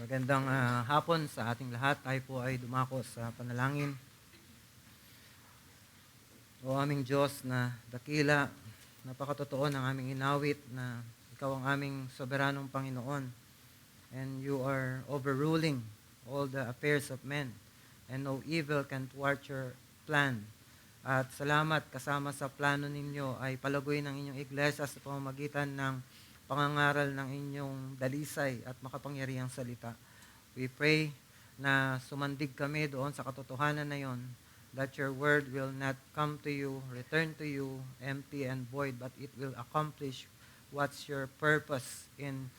Magandang hapon sa ating lahat. Tayo po ay dumako sa panalangin. O aming Diyos na dakila, napakatotoo ng aming inawit na Ikaw ang aming soberanong Panginoon. And You are overruling all the affairs of men. And no evil can thwart Your plan. At salamat kasama sa plano ninyo ay palagoy ng inyong iglesia sa pamamagitan ng pangangaral ng inyong dalisay at makapangyarihang salita. We pray na sumandig kami doon sa katotohanan na yon, that your word will not come to you, return to you empty and void, but it will accomplish what's your purpose in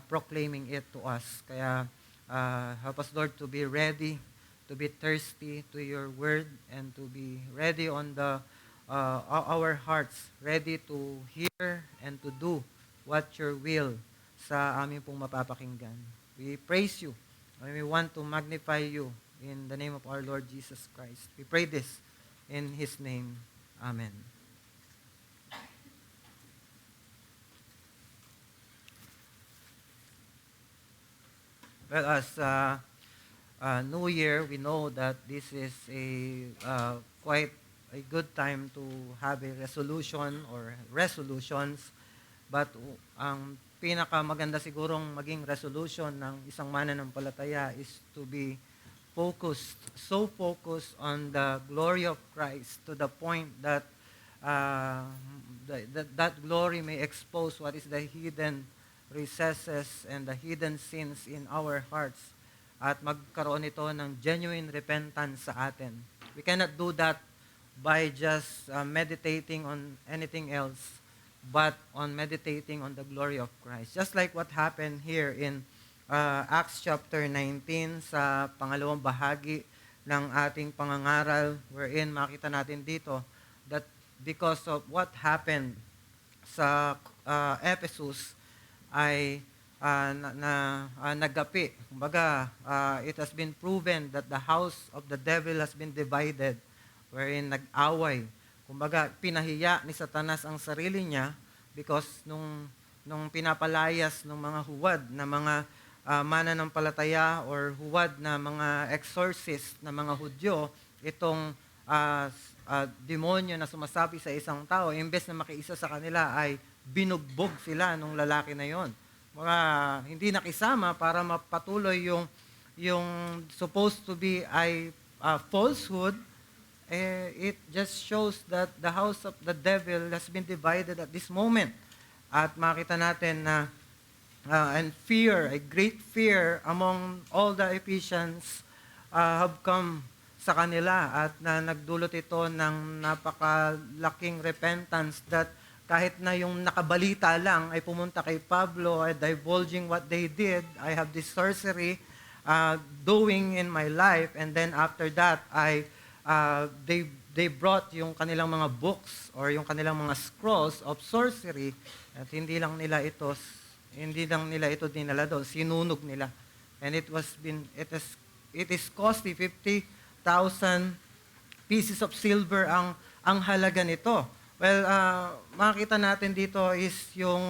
proclaiming it to us. Kaya help us, Lord, to be ready, to be thirsty to your word, and to be ready on our hearts, ready to hear and to do what your will sa amin pong mapapakinggan. We praise you, and we want to magnify you in the name of our Lord Jesus Christ. We pray this in His name. Amen. Well, as New Year, we know that this is quite a good time to have a resolution or resolutions. But ang pinakamaganda sigurong maging resolution ng isang mananampalataya is to be focused, so focused on the glory of Christ to the point that that glory may expose what is the hidden recesses and the hidden sins in our hearts, at magkaroon ito ng genuine repentance sa atin. We cannot do that by just meditating on anything else, but on meditating on the glory of Christ. Just like what happened here in Acts chapter 19 sa pangalawang bahagi ng ating pangangaral, wherein makita natin dito that because of what happened sa Ephesus ay naggapi. Kumbaga, it has been proven that the house of the devil has been divided, wherein nag-away. Kumbaga, pinahiya ni Satanas ang sarili niya because nung pinapalayas ng mga huwad na mga mananampalataya or huwad na mga exorcist na mga Hudyo, itong demonyo na sumasapi sa isang tao, imbes na makiisa sa kanila ay binugbog sila nung lalaki na yon. Mga hindi nakisama para mapatuloy yung supposed to be ay falsehood. It just shows that the house of the devil has been divided at this moment. At makita natin na and fear, a great fear among all the Ephesians have come sa kanila, at na nagdulot ito ng napakalaking repentance that kahit na yung nakabalita lang ay pumunta kay Pablo at divulging what they did. I have this sorcery doing in my life, and then after that they brought yung kanilang mga books or yung kanilang mga scrolls of sorcery, at hindi lang nila ito dinala doon, sinunog nila. And it is costly 50,000 pieces of silver ang halaga nito. Well, makita natin dito is yung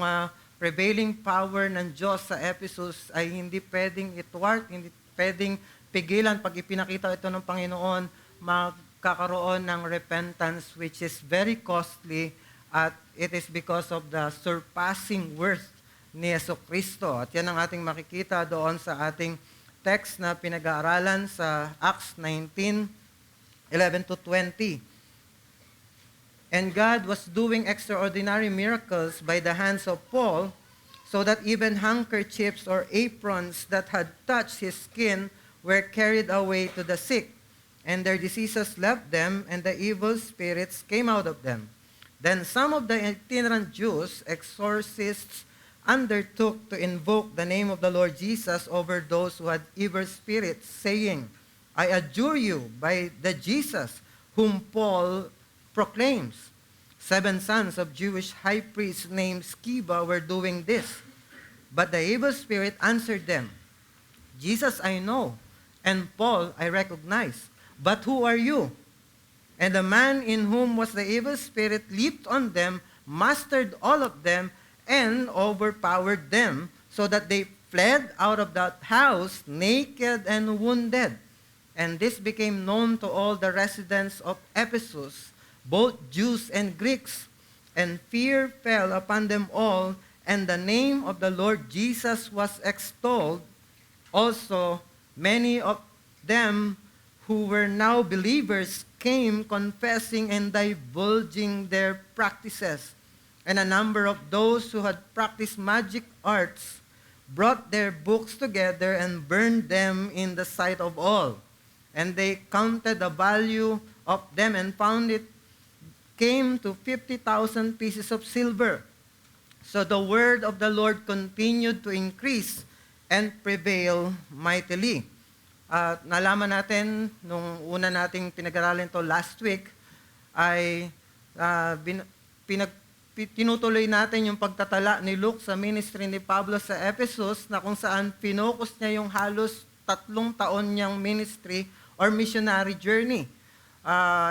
prevailing power ng Diyos sa Ephesus ay hindi pwedeng itwart, hindi pwedeng pigilan. Pag ipinakita ito ng Panginoon, magkakaroon ng repentance which is very costly, at it is because of the surpassing worth ni Jesucristo. At yan ang ating makikita doon sa ating text na pinag-aaralan sa Acts 19:11-20. And God was doing extraordinary miracles by the hands of Paul, so that even handkerchiefs or aprons that had touched his skin were carried away to the sick, and their diseases left them, and the evil spirits came out of them. Then some of the itinerant Jews, exorcists, undertook to invoke the name of the Lord Jesus over those who had evil spirits, saying, I adjure you by the Jesus whom Paul proclaims. 7 sons of Jewish high priests named Sceva were doing this. But the evil spirit answered them, Jesus I know, and Paul I recognize. But who are you? And the man in whom was the evil spirit leaped on them, mastered all of them, and overpowered them, so that they fled out of that house naked and wounded. And this became known to all the residents of Ephesus, both Jews and Greeks. And fear fell upon them all, and the name of the Lord Jesus was extolled. Also, many of them who were now believers came confessing and divulging their practices. And a number of those who had practiced magic arts brought their books together and burned them in the sight of all. And they counted the value of them and found it came to 50,000 pieces of silver. So the word of the Lord continued to increase and prevail mightily. At nalaman natin, nung una nating pinag-aralan to last week, ay tinutuloy natin yung pagtatala ni Luke sa ministry ni Pablo sa Ephesus, na kung saan pinocus niya yung halos 3 taon niyang ministry or missionary journey.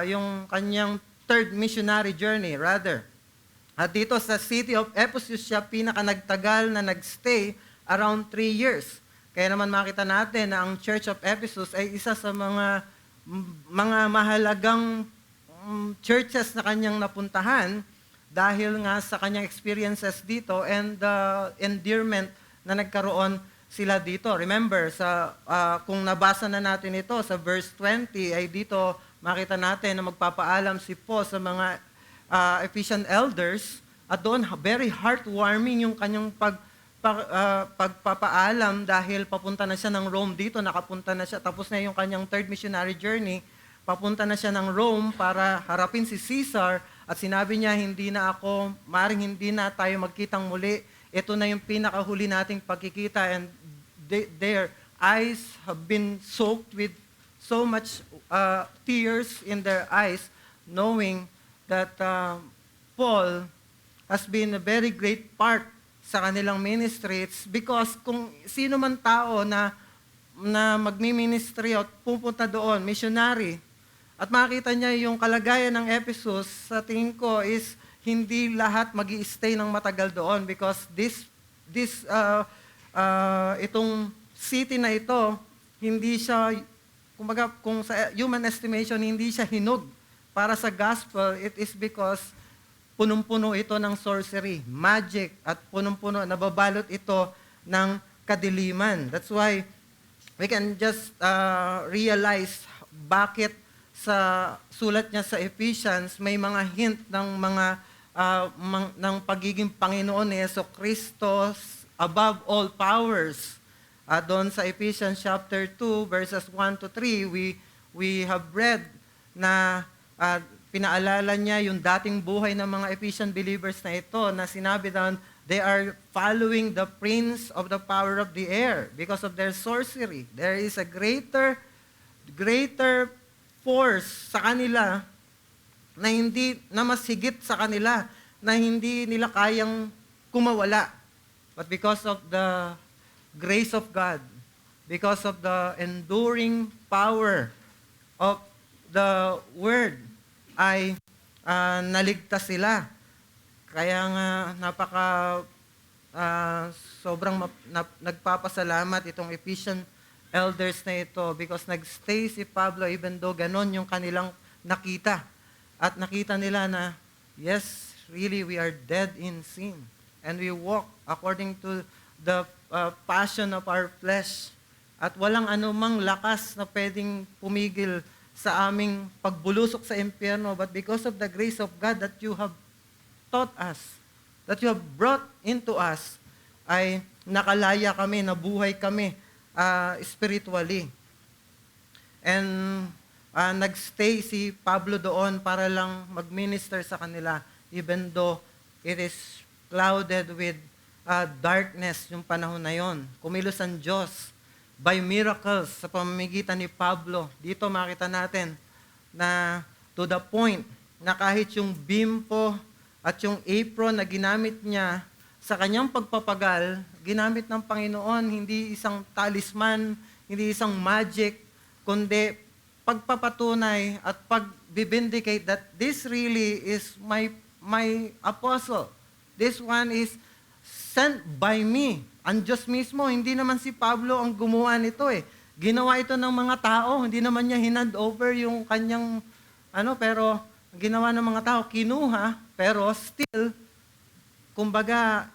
Yung kanyang third missionary journey, rather. At dito sa city of Ephesus siya pinaka-nagtagal na nagstay around 3 years. Kaya naman makita natin na ang Church of Ephesus ay isa sa mga mahalagang churches na kanyang napuntahan dahil nga sa kanyang experiences dito and the endearment na nagkaroon sila dito. Remember, kung nabasa na natin ito sa verse 20, ay dito makita natin na magpapaalam si Paul sa mga Ephesian elders, at doon very heartwarming yung kanyang pagpapaalam dahil papunta na siya ng Rome dito, nakapunta na siya, tapos na yung kanyang third missionary journey, papunta na siya ng Rome para harapin si Caesar, at sinabi niya, maring hindi na tayo magkitang muli, ito na yung pinakahuli nating pagkikita, and their eyes have been soaked with so much tears in their eyes, knowing that Paul has been a very great part sa kanilang ministry. It's because kung sino man tao na magmi-ministry at pupunta doon, missionary, at makita niya yung kalagayan ng Ephesus, sa tingin ko is hindi lahat magi-stay ng matagal doon, because itong city na ito, hindi siya, kumbaga, kung sa human estimation, hindi siya hinog para sa gospel. It is because punong-puno ito ng sorcery, magic, at punong-puno, nababalot ito ng kadiliman. That's why we can just realize bakit sa sulat niya sa Ephesians may mga hint ng ng pagiging Panginoon ni Jesucristo above all powers. Doon sa Ephesians chapter 2 verses 1 to 3, we have read na pinaalala niya yung dating buhay ng mga Ephesian believers na ito, na sinabi doon, they are following the prince of the power of the air because of their sorcery. There is a greater force sa kanila na mas higit sa kanila, na hindi nila kayang kumawala. But because of the grace of God, because of the enduring power of the Word, ay naligtas sila. Kaya nga sobrang nagpapasalamat itong Ephesian elders na ito, because nagstay si Pablo even though ganon yung kanilang nakita. At nakita nila na, yes, really we are dead in sin. And we walk according to the passion of our flesh. At walang anumang lakas na pwedeng pumigil sa aming pagbulusok sa impyerno, but because of the grace of God that you have taught us, that you have brought into us, ay nakalaya kami, nabuhay kami spiritually. And nagstay si Pablo doon para lang mag-minister sa kanila, even though it is clouded with darkness yung panahon na yon. Kumilos ang Diyos by miracles sa pamamagitan ni Pablo. Dito makita natin na to the point na kahit yung bimpo at yung apron na ginamit niya sa kanyang pagpapagal, ginamit ng Panginoon, hindi isang talisman, hindi isang magic, kundi pagpapatunay at pagbibindicate that this really is my apostle. This one is sent by me. ang Diyos mismo, hindi naman si Pablo ang gumawa nito eh. Ginawa ito ng mga tao, hindi naman niya hinand over yung kanyang, pero ginawa ng mga tao, kinuha, pero still, kumbaga,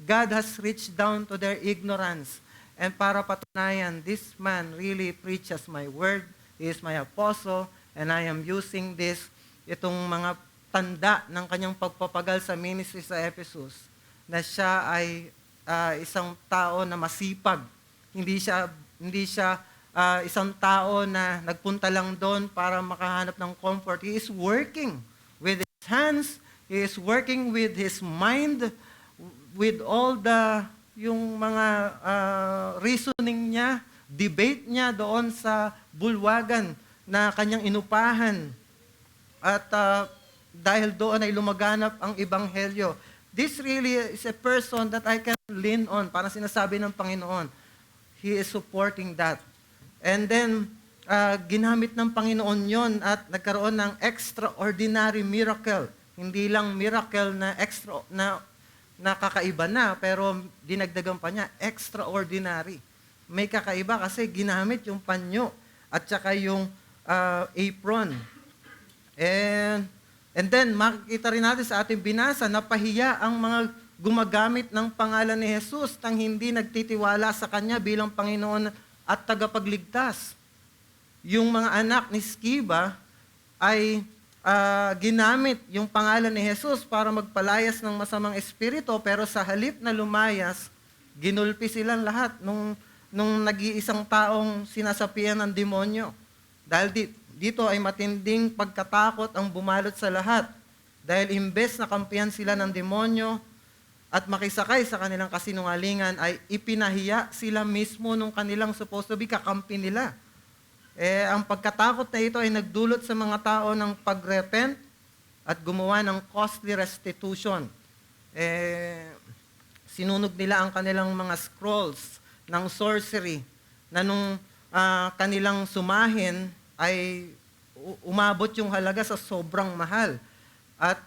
God has reached down to their ignorance. And para patunayan, this man really preaches my word, he is my apostle, and I am using itong mga tanda ng kanyang pagpapagal sa ministry sa Ephesus, na siya ay isang tao na masipag. Hindi siya isang tao na nagpunta lang doon para makahanap ng comfort. He is working with his hands, he is working with his mind, with all yung mga reasoning niya, debate niya doon sa bulwagan na kanyang inupahan. At dahil doon ay lumaganap ang Ebanghelyo. This really is a person that I can lean on. Parang sinasabi ng Panginoon, He is supporting that. And then, ginamit ng Panginoon yon at nagkaroon ng extraordinary miracle. Hindi lang miracle na kakaiba na, pero dinagdagan pa niya, extraordinary. May kakaiba kasi ginamit yung panyo at saka yung apron. And then, makikita rin natin sa ating binasa, napahiya ang mga gumagamit ng pangalan ni Jesus nang hindi nagtitiwala sa Kanya bilang Panginoon at tagapagligtas. Yung mga anak ni Sceva ay ginamit yung pangalan ni Jesus para magpalayas ng masamang espiritu, pero sa halip na lumayas, ginulpi silang lahat nung nag-iisang taong sinasapian ng demonyo. Dahil dito ay matinding pagkatakot ang bumalot sa lahat. Dahil imbes na kampihan sila ng demonyo at makisakay sa kanilang kasinungalingan, ay ipinahiya sila mismo nung kanilang supposed to be kakampi nila. Ang pagkatakot na ito ay nagdulot sa mga tao ng pagrepent at gumawa ng costly restitution. Sinunog nila ang kanilang mga scrolls ng sorcery na nung kanilang sumahin ay umabot yung halaga sa sobrang mahal. At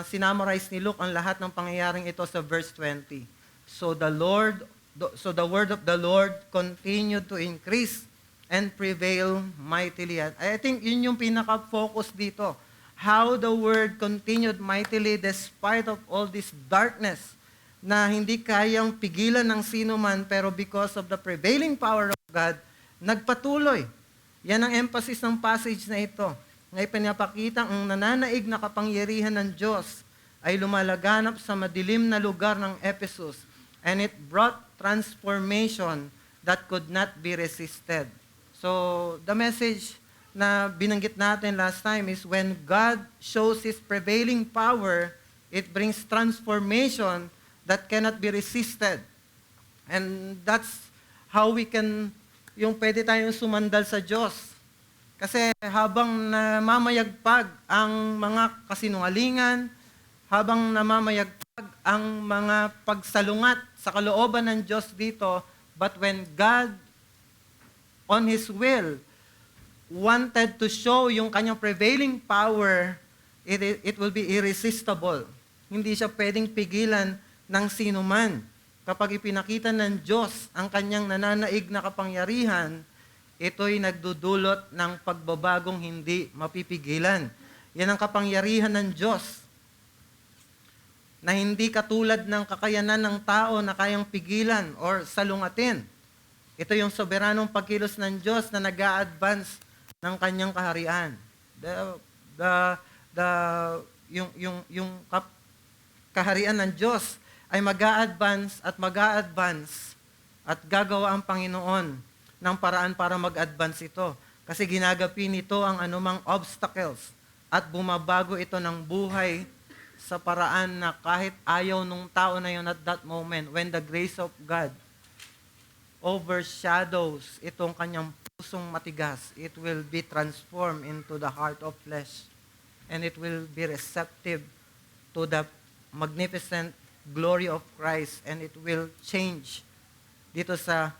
sinamarize ni Luke ang lahat ng pangyayaring ito sa verse 20. So the word of the Lord continued to increase and prevail mightily. I think yun yung pinaka-focus dito. How the word continued mightily despite of all this darkness na hindi kayang pigilan ng sino man, pero because of the prevailing power of God, nagpatuloy. Yan ang emphasis ng passage na ito. Ngay pinapakita ang nananaig na kapangyarihan ng Diyos ay lumalaganap sa madilim na lugar ng Ephesus, and it brought transformation that could not be resisted. So, the message na binanggit natin last time is when God shows His prevailing power, it brings transformation that cannot be resisted. And that's how we can, yung pwede tayong sumandal sa Diyos. Kasi habang namamayagpag ang mga kasinungalingan, habang namamayagpag ang mga pagsalungat sa kalooban ng Diyos dito, but when God on His will, wanted to show yung kanyang prevailing power, it will be irresistible. Hindi siya pwedeng pigilan ng sino man. Kapag ipinakita ng Diyos ang kanyang nananaig na kapangyarihan, ito'y nagdudulot ng pagbabagong hindi mapipigilan. Yan ang kapangyarihan ng Diyos, na hindi katulad ng kakayanan ng tao na kayang pigilan or salungatin. Ito yung soberanong pagkilos ng Diyos na nag-a-advance ng kanyang kaharian. Yung kaharian ng Diyos ay mag-a-advance at gagawa ang Panginoon ng paraan para mag-advance ito. Kasi ginagapi nito ang anumang obstacles at bumabago ito ng buhay sa paraan na kahit ayaw nung tao na yun at that moment, when the grace of God overshadows itong kanyang pusong matigas, it will be transformed into the heart of flesh, and it will be receptive to the magnificent glory of Christ, and it will change dito sa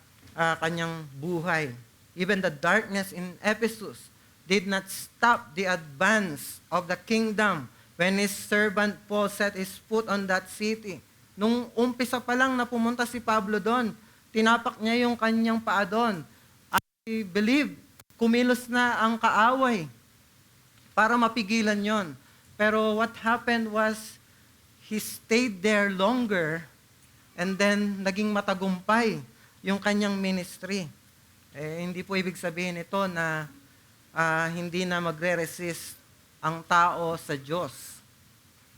kanyang buhay. Even the darkness in Ephesus did not stop the advance of the kingdom when his servant Paul set his foot on that city. Nung umpisa pa lang na pumunta si Pablo doon, tinapak niya yung kanyang paa doon. I believe, kumilos na ang kaaway para mapigilan yon. Pero what happened was, he stayed there longer and then naging matagumpay yung kanyang ministry. Hindi po ibig sabihin ito na hindi na magre-resist ang tao sa Diyos.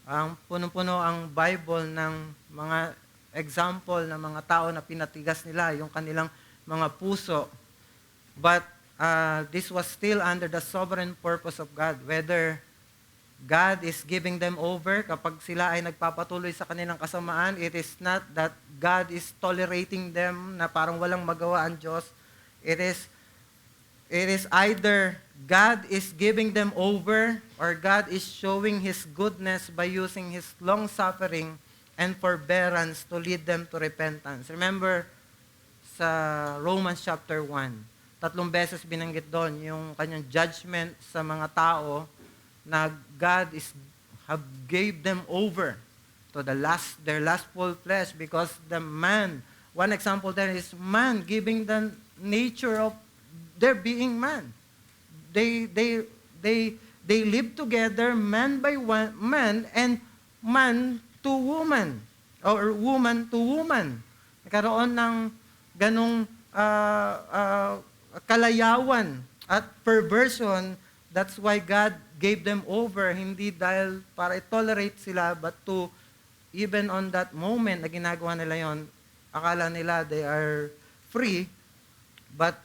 Ang puno-puno ang Bible ng mga example ng mga tao na pinatigas nila yung kanilang mga puso. But this was still under the sovereign purpose of God. Whether God is giving them over kapag sila ay nagpapatuloy sa kanilang kasamaan, it is not that God is tolerating them na parang walang magawa ang Diyos. It is either God is giving them over or God is showing His goodness by using His long-suffering and forbearance to lead them to repentance. Remember sa Romans chapter 1, 3 beses binanggit doon yung kanyang judgment sa mga tao na God have gave them over to their lustful flesh because the man, one example there is man giving the nature of their being man. They live together, man by man, and man to woman, or woman to woman. Nagkaroon ng ganong kalayawan at perversion. That's why God gave them over, hindi dahil para i-tolerate sila, but to, even on that moment na ginagawa nila yon, akala nila they are free, but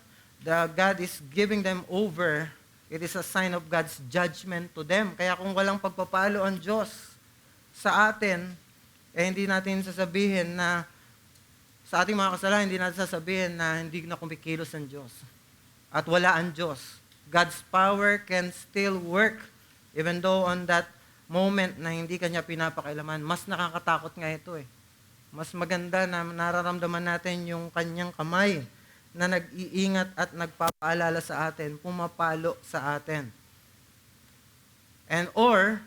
God is giving them over. It is a sign of God's judgment to them. Kaya kung walang pagpapalo ang Diyos sa atin, hindi natin sasabihin na, sa ating mga kasalanan, hindi natin sasabihin na hindi na kumikilos ang Diyos. At wala ang Diyos. God's power can still work even though on that moment na hindi kanya pinapakailaman. Mas nakakatakot nga ito eh. Mas maganda na nararamdaman natin yung kanyang kamay na nag-iingat at nagpapaalala sa atin, pumapalo sa atin. And or,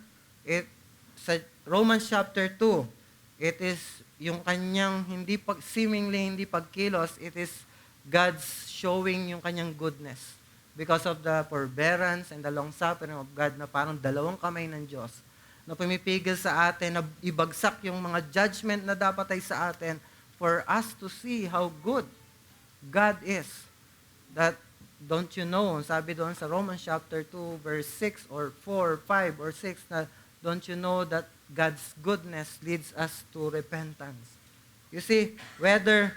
sa Romans chapter 2, it is yung kanyang seemingly hindi pagkilos, it is God's showing yung kanyang goodness. Because of the forbearance and the long-suffering of God na parang dalawang kamay ng Diyos na pumipigil sa atin na ibagsak yung mga judgment na dapat ay sa atin for us to see how good God is. That, don't you know, sabi doon sa Romans chapter 2, verse 6 or 4, 5 or 6, na don't you know that God's goodness leads us to repentance. You see, whether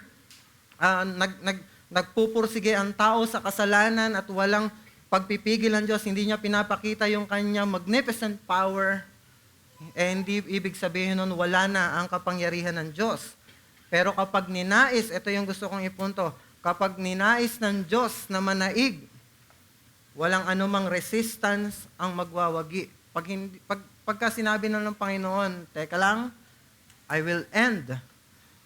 nagpupursige ang tao sa kasalanan at walang pagpipigil ng Diyos, hindi niya pinapakita yung kanyang magnificent power, hindi ibig sabihin nun wala na ang kapangyarihan ng Diyos. Pero kapag ninais, ito yung gusto kong ipunto, kapag ninais ng Diyos na manaig, walang anumang resistance ang magwawagi. Pagka sinabi ng Panginoon, teka lang, I will end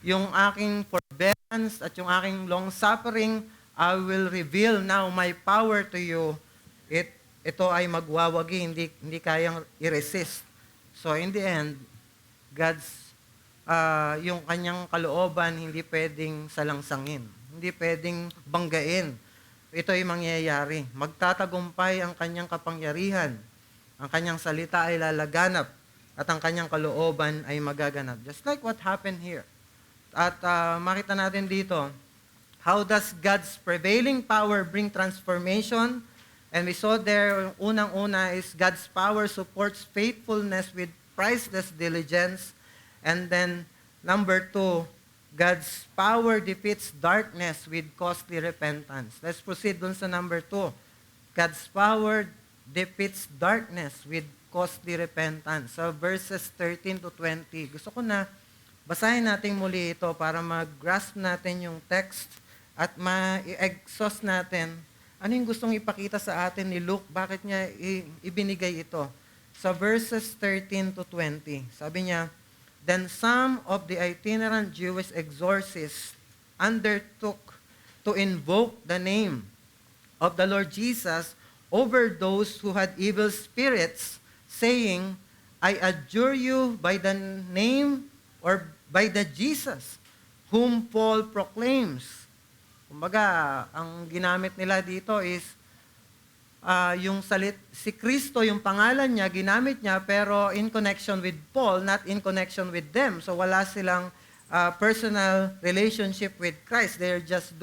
yung aking forbearance at yung aking long-suffering, I will reveal now my power to you. Ito ay magwawagi, hindi kayang i-resist. So in the end, God's, yung kanyang kalooban, hindi pwedeng salangsangin. Hindi pwedeng banggain. Ito ay mangyayari. Magtatagumpay ang kanyang kapangyarihan. Ang kanyang salita ay lalaganap at ang kanyang kalooban ay magaganap. Just like what happened here. At makita natin dito, how does God's prevailing power bring transformation? And we saw there, unang-una is God's power supports faithfulness with priceless diligence. And then, number 2, God's power defeats darkness with costly repentance. Let's proceed dun sa number 2. God's power defeats darkness with costly repentance. So, verses 13 to 20. Gusto ko na basahin natin muli ito para mag-grasp natin yung text at ma-exhaust natin ano yung gustong ipakita sa atin ni Luke, bakit niya ibinigay ito. Sa verses 13 to 20, sabi niya, Then some of the itinerant Jewish exorcists undertook to invoke the name of the Lord Jesus over those who had evil spirits, saying, I adjure you by the name or by the Jesus whom Paul proclaims. Kumbaga, ang ginamit nila dito is si Kristo, yung pangalan niya, ginamit niya, pero in connection with Paul, not in connection with them. So wala silang personal relationship with Christ. They're just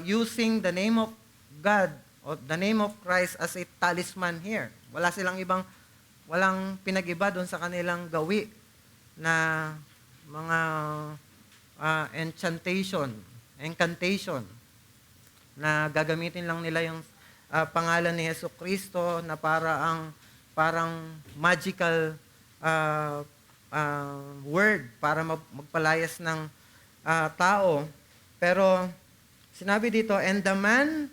using the name of God, or the name of Christ as a talisman here. Walang pinag-iba doon sa kanilang gawi na mga incantation, na gagamitin lang nila yung pangalan ni Yesu Kristo na parang magical word para magpalayas ng tao. Pero sinabi dito, and the man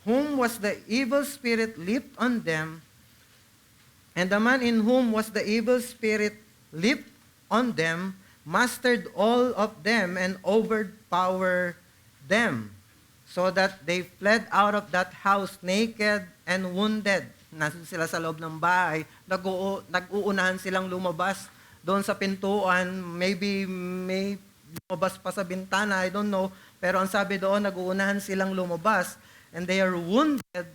whom was the evil spirit leaped on them, and the man in whom was the evil spirit leaped on them, mastered all of them and overpowered them, so that they fled out of that house naked and wounded. Nasa sila sa loob ng bahay, nag-uunahan silang lumabas doon sa pintuan, maybe may lumabas pa sa bintana, I don't know, pero ang sabi doon, nag-uunahan silang lumabas, and they are wounded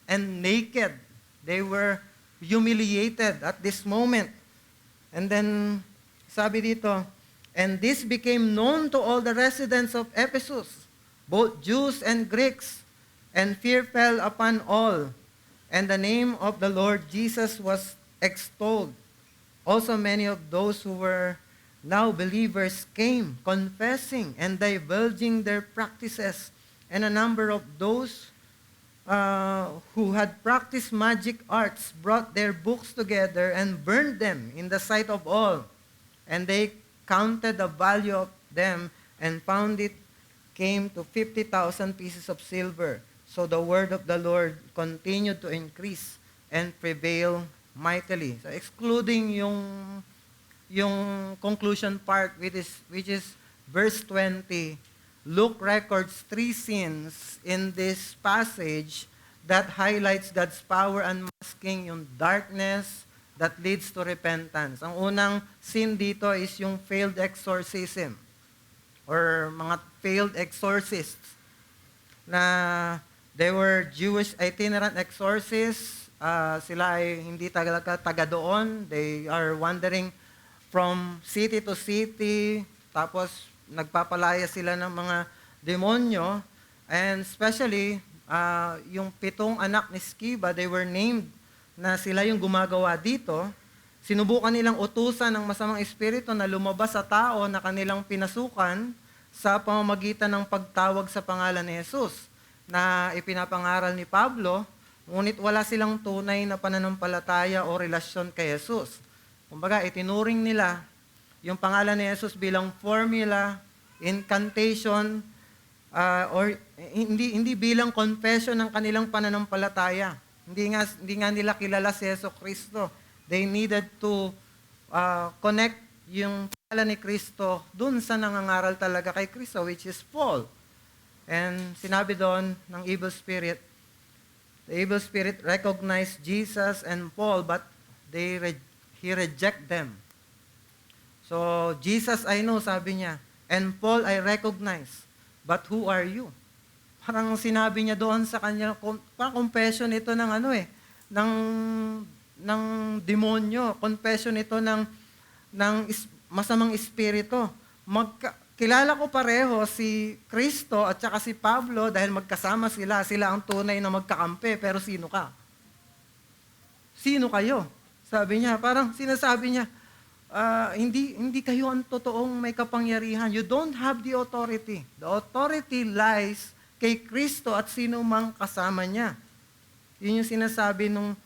and naked. They were humiliated at this moment. And then, sabi dito, and this became known to all the residents of Ephesus, both Jews and Greeks, and fear fell upon all, and the name of the Lord Jesus was extolled. Also many of those who were now believers came, confessing and divulging their practices, and a number of those who had practiced magic arts brought their books together and burned them in the sight of all, and they counted the value of them and found it came to 50,000 pieces of silver. So the word of the Lord continued to increase and prevail mightily. So excluding yung conclusion part, which is verse 20, Luke records 3 scenes in this passage that highlights God's power unmasking yung darkness that leads to repentance. Ang unang scene dito is yung failed exorcism, or mga failed exorcists, na they were Jewish itinerant exorcists. Sila ay hindi taga doon. They are wandering from city to city, tapos nagpapalaya sila ng mga demonyo. And especially, yung 7 anak ni Sceva, they were named na sila yung gumagawa dito. Sinubukan nilang utusan ng masamang espiritu na lumabas sa tao na kanilang pinasukan sa pamamagitan ng pagtawag sa pangalan ni Jesus na ipinapangaral ni Pablo, ngunit wala silang tunay na pananampalataya o relasyon kay Jesus. Kumbaga, itinuring nila yung pangalan ni Jesus bilang formula, incantation, or hindi bilang confession ng kanilang pananampalataya. Hindi nga nila kilala si Yesu Kristo. They needed to connect yung pangalan ni Kristo dun sa nangangaral talaga kay Kristo, which is Paul. And sinabi doon ng evil spirit, the evil spirit recognized Jesus and Paul, but he reject them. So, Jesus I know, sabi niya, and Paul I recognize, but who are you? Parang sinabi niya doon sa kanya, parang confession ito ng ng demonyo, confession ito ng masamang espiritu. Kilala ko pareho si Kristo at saka si Pablo dahil magkasama sila. Sila ang tunay na magkakampi, pero sino ka? Sino kayo? Sabi niya, parang sinasabi niya, hindi kayo ang totoong may kapangyarihan. You don't have the authority. The authority lies kay Kristo at sino mang kasama niya. Yun yung sinasabi nung,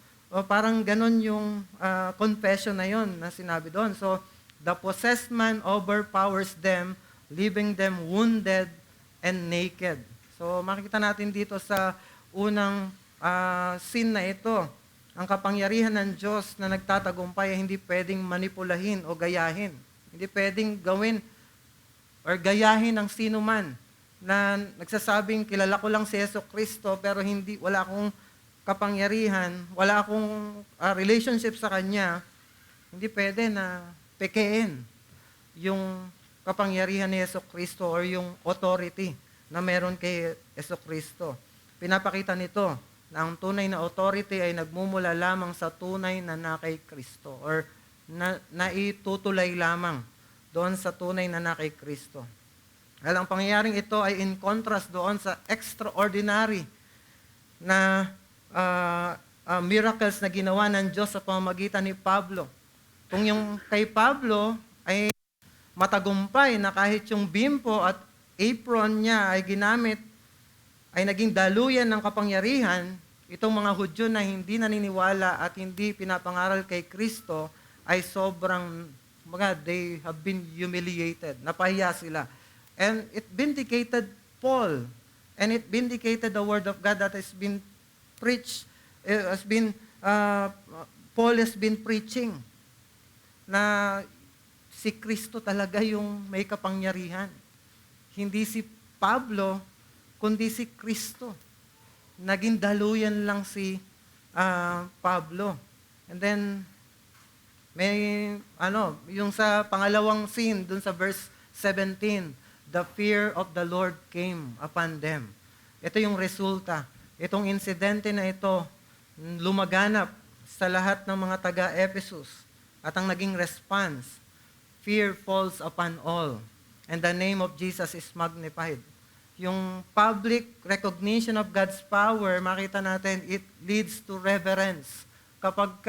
parang ganon yung confession na yun na sinabi doon. So, the possessed man overpowers them, leaving them wounded and naked. So, makikita natin dito sa unang scene na ito, ang kapangyarihan ng Diyos na nagtatagumpay ay hindi pwedeng manipulahin o gayahin. Hindi pwedeng gawin or gayahin ng sino man na nagsasabing kilala ko lang si Yesu Kristo pero wala akong kapangyarihan, wala akong relationship sa Kanya, hindi pwede na pekein yung kapangyarihan ni Jesucristo or yung authority na meron kay Jesucristo. Pinapakita nito na ang tunay na authority ay nagmumula lamang sa tunay na kay Kristo or naitutulay lamang doon sa tunay na kay Kristo. Dahil ang pangyayaring ito ay in contrast doon sa extraordinary na miracles na ginawa ng Diyos sa pamamagitan ni Pablo. Kung yung kay Pablo ay matagumpay na kahit yung bimpo at apron niya ay ginamit, ay naging daluyan ng kapangyarihan, itong mga Hudyo na hindi naniniwala at hindi pinapangaral kay Kristo ay sobrang, they have been humiliated. Napahiya sila. And it vindicated Paul. And it vindicated the word of God that has been preached, Paul has been preaching na si Kristo talaga yung may kapangyarihan. Hindi si Pablo, kundi si Kristo. Naging daluyan lang si Pablo. And then, yung sa pangalawang scene, dun sa verse 17, the fear of the Lord came upon them. Ito yung resulta. Itong insidente na ito, lumaganap sa lahat ng mga taga-Ephesus. At ang naging response, fear falls upon all. And the name of Jesus is magnified. Yung public recognition of God's power, makita natin, it leads to reverence. Kapag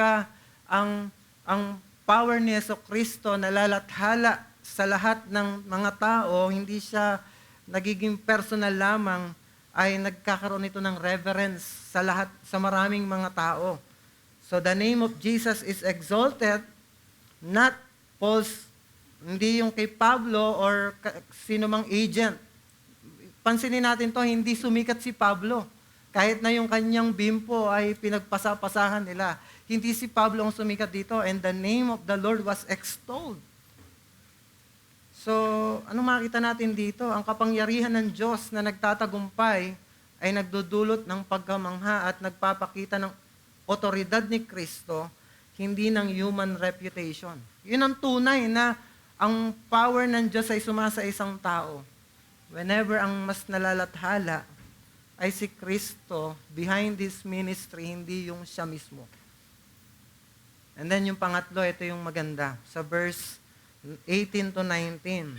ang power ni Jesucristo nalalathala sa lahat ng mga tao, hindi siya nagiging personal lamang, ay nagkakaroon ito ng reverence sa maraming mga tao. So the name of Jesus is exalted, not false, hindi yung kay Pablo or sino mang agent. Pansinin natin to, hindi sumikat si Pablo. Kahit na yung kanyang bimpo ay pinagpasapasahan nila. Hindi si Pablo ang sumikat dito, and the name of the Lord was extolled. So, anong makita natin dito? Ang kapangyarihan ng Diyos na nagtatagumpay ay nagdudulot ng pagkamangha at nagpapakita ng otoridad ni Kristo, hindi ng human reputation. Yun ang tunay na ang power ng Diyos ay sumasa isang tao. Whenever ang mas nalalathala ay si Kristo, behind this ministry, hindi yung siya mismo. And then yung pangatlo, ito yung maganda. Sa verse 18 to 19,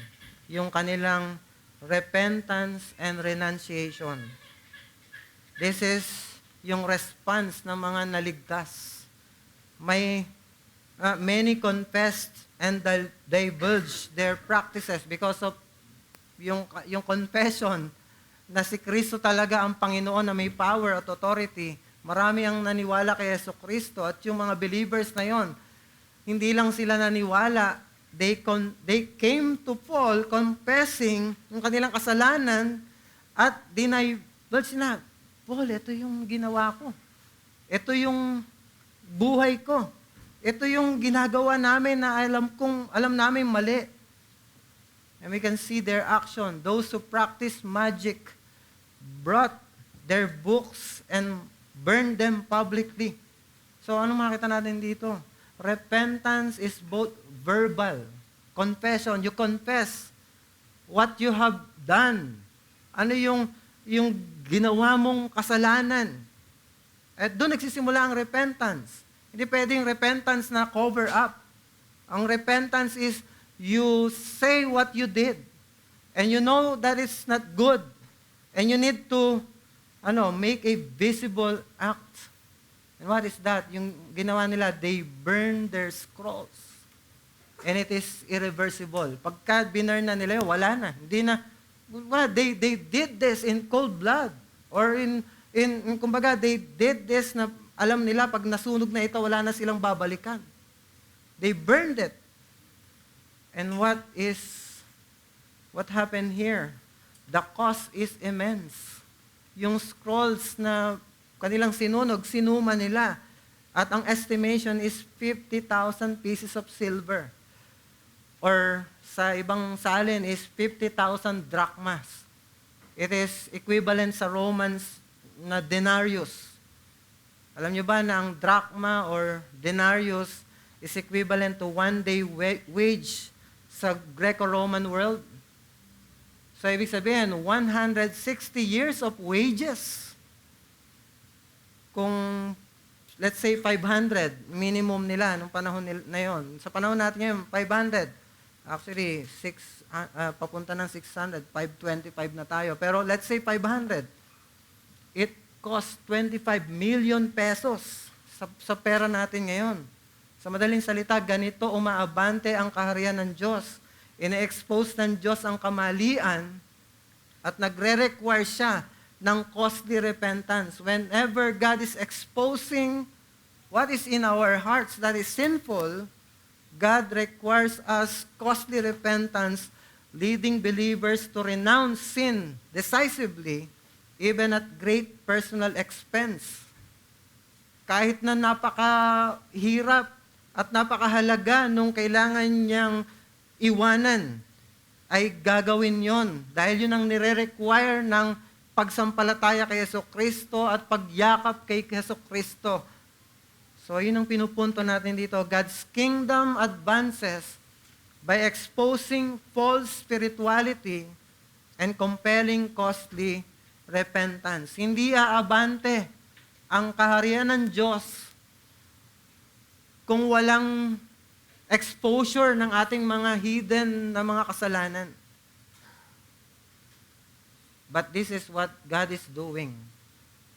yung kanilang repentance and renunciation. This is yung response ng mga naligtas. Many confessed and divulged their practices because of yung confession na si Kristo talaga ang Panginoon na may power at authority. Marami ang naniwala kay Jesucristo at yung mga believers na yon, hindi lang sila naniwala, they came to Paul confessing yung kanilang kasalanan at divulge na, Paul, ito yung ginawa ko. Ito yung buhay ko. Ito yung ginagawa namin na alam namin mali. And we can see their action. Those who practice magic brought their books and burned them publicly. So, anong makita natin dito? Repentance is both verbal, confession. You confess what you have done. Ano yung ginawa mong kasalanan. At doon nagsisimula ang repentance. Hindi pwedeng repentance na cover up. Ang repentance is you say what you did. And you know that it's not good. And you need to make a visible act. And what is that? Yung ginawa nila, they burn their scrolls. And it is irreversible. Pagka binurn na nila, wala na. Hindi na. They did this in cold blood. Or kumbaga, they did this na alam nila pag nasunog na ito, wala na silang babalikan. They burned it. And what happened here? The cost is immense. Yung scrolls na kanilang sinunog, sinuma nila. At ang estimation is 50,000 pieces of silver. Or sa ibang salin is 50,000 drachmas. It is equivalent sa Romans na denarius. Alam nyo ba na ang drachma or denarius is equivalent to 1 day wage sa Greco-Roman world. So, ibig sabihin, 160 years of wages. Kung, let's say, 500, minimum nila nung panahon na yon. Sa panahon natin ngayon, 500. Actually, papunta ng 600, 525 na tayo. Pero let's say 500. It cost 25 million pesos sa pera natin ngayon. Sa madaling salita, ganito umaabante ang kaharian ng Diyos. Ine-expose ng Diyos ang kamalian at nagre-require siya ng costly repentance. Whenever God is exposing what is in our hearts that is sinful, God requires us costly repentance, leading believers to renounce sin decisively, even at great personal expense. Kahit na napakahirap at napakahalaga nung kailangan niyang iwanan, ay gagawin yon dahil yun ang nire-require ng pagsampalataya kay Jesucristo at pagyakap kay Jesucristo. So, yun ang pinupunto natin dito. God's kingdom advances by exposing false spirituality and compelling costly repentance. Hindi aabante ang kaharian ng Diyos kung walang exposure ng ating mga hidden na mga kasalanan. But this is what God is doing.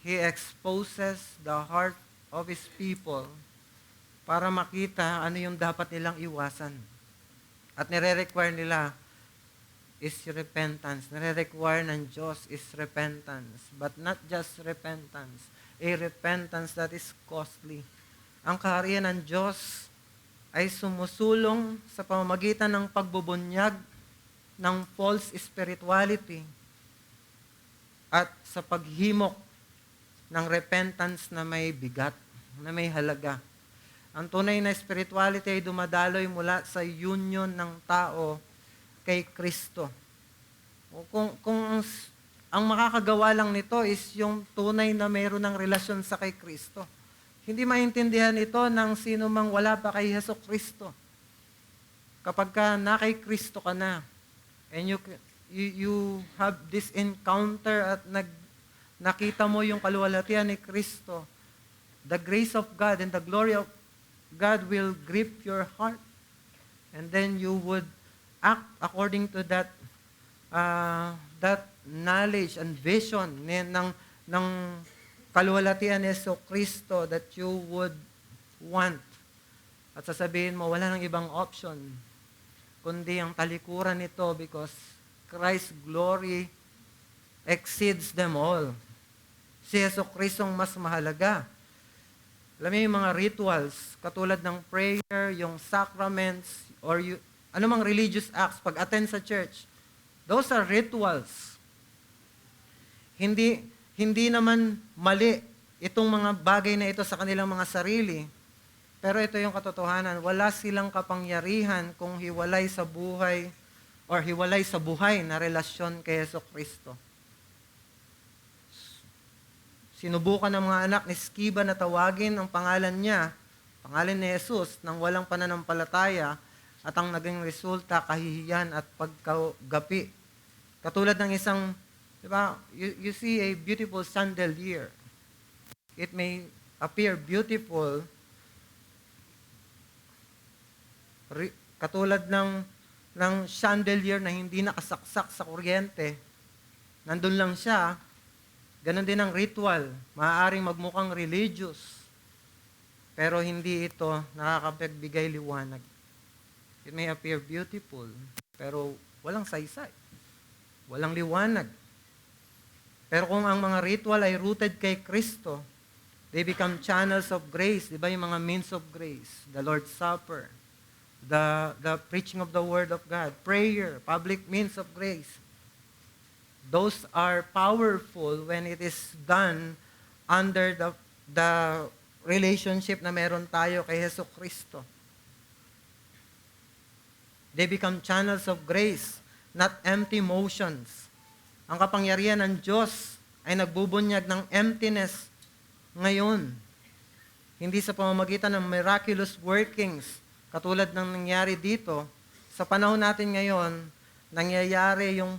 He exposes the heart of His people para makita ano yung dapat nilang iwasan. At nire-require nila is repentance. Nire-require ng Diyos is repentance. But not just repentance. A repentance that is costly. Ang kaharian ng Diyos ay sumusulong sa pamamagitan ng pagbubunyag ng false spirituality at sa paghimok ng repentance na may bigat, na may halaga. Ang tunay na spirituality ay dumadaloy mula sa union ng tao kay Kristo. Kung ang makakagawa lang nito is yung tunay na mayroon ng relasyon sa kay Kristo. Hindi maintindihan ito ng sino mang wala pa kay Jesucristo. Kapag ka na kay Kristo ka na, and you have this encounter at nakita mo yung kaluwalhatian ni Kristo, the grace of God and the glory of God will grip your heart. And then you would act according to that knowledge and vision ng kaluwalhatian ni Kristo that you would want. At sasabihin mo, wala nang ibang option kundi ang talikuran nito because Christ's glory exceeds them all. Si Jesucristo ang mas mahalaga. Alam mo yung mga rituals, katulad ng prayer, yung sacraments, or anumang religious acts, pag-attend sa church, those are rituals. Hindi naman mali itong mga bagay na ito sa kanilang mga sarili, pero ito yung katotohanan, wala silang kapangyarihan kung hiwalay sa buhay or hiwalay sa buhay na relasyon kay Jesucristo. Sinubukan ng mga anak ni Sceva na tawagin ang pangalan niya, pangalan ni Jesus, nang walang pananampalataya at ang naging resulta, kahihiyan at pagkagapi. Katulad ng isang, di ba, you see a beautiful chandelier. It may appear beautiful, katulad ng chandelier na hindi nakasaksak sa kuryente. Nandun lang siya. Ganon din ang ritual. Maaaring magmukhang religious. Pero hindi ito nakakapagbigay liwanag. It may appear beautiful, pero walang saysay. Walang liwanag. Pero kung ang mga ritual ay rooted kay Kristo, they become channels of grace. Di ba yung mga means of grace? The Lord's Supper, the preaching of the Word of God, prayer, public means of grace. Those are powerful when it is done under the relationship na meron tayo kay Jesucristo. They become channels of grace, not empty motions. Ang kapangyarihan ng Diyos ay nagbubunyag ng emptiness ngayon. Hindi sa pamamagitan ng miraculous workings, katulad ng nangyari dito, sa panahon natin ngayon, nangyayari yung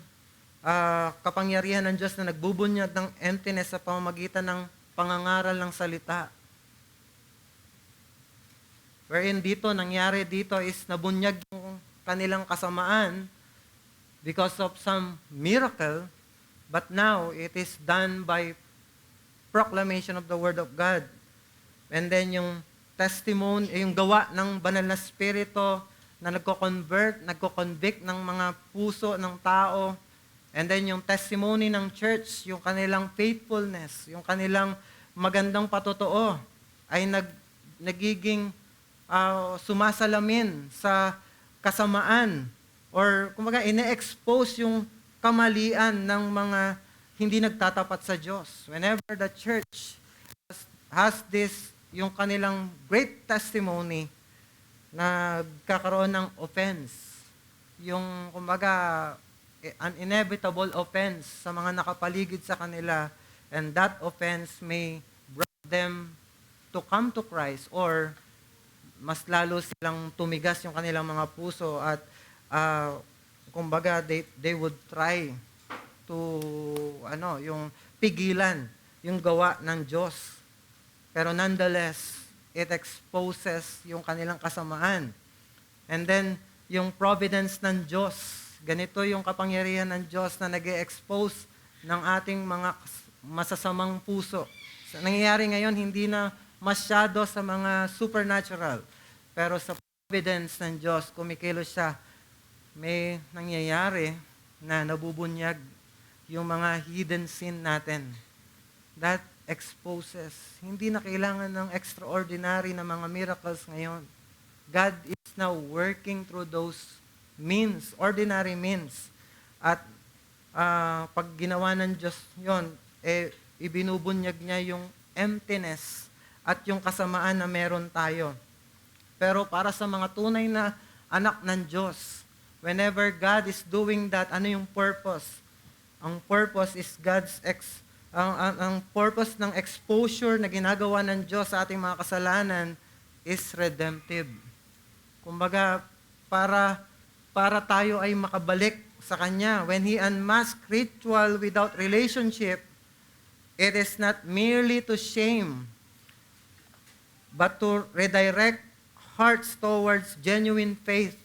kapangyarihan ng Diyos na nagbubunyag ng emptiness sa pamamagitan ng pangangaral ng salita. Wherein nangyari dito is nabunyag yung kanilang kasamaan because of some miracle, but now it is done by proclamation of the Word of God. And then yung testimony, yung gawa ng banal na spirito na nagko-convict ng mga puso ng tao. And then yung testimony ng church, yung kanilang faithfulness, yung kanilang magandang patotoo ay nagiging sumasalamin sa kasamaan or kumbaga ine-expose yung kamalian ng mga hindi nagtatapat sa Diyos. Whenever the church has this, yung kanilang great testimony na kakaroon ng offense, yung kumbaga an inevitable offense sa mga nakapaligid sa kanila, and that offense may bring them to come to Christ, or mas lalo silang tumigas yung kanilang mga puso at kumbaga they would try to yung pigilan yung gawa ng Diyos. Pero nonetheless, it exposes yung kanilang kasamaan. And then yung providence ng Diyos, ganito yung kapangyarihan ng Diyos na nag-expose ng ating mga masasamang puso. Nangyayari ngayon hindi na masyado sa mga supernatural, pero sa providence ng Diyos, kumikilos siya. May nangyayari na nabubunyag yung mga hidden sin natin. That exposes. Hindi na kailangan ng extraordinary na mga miracles ngayon. God is now working through those means, ordinary means. At pag ginawa ng Diyos yon, ibinubunyag niya yung emptiness at yung kasamaan na meron tayo. Pero para sa mga tunay na anak ng Diyos, whenever God is doing that, ano yung purpose? Ang purpose is ang purpose ng exposure na ginagawa ng Diyos sa ating mga kasalanan is redemptive. Kumbaga, para tayo ay makabalik sa Kanya. When He unmasked ritual without relationship, it is not merely to shame, but to redirect hearts towards genuine faith.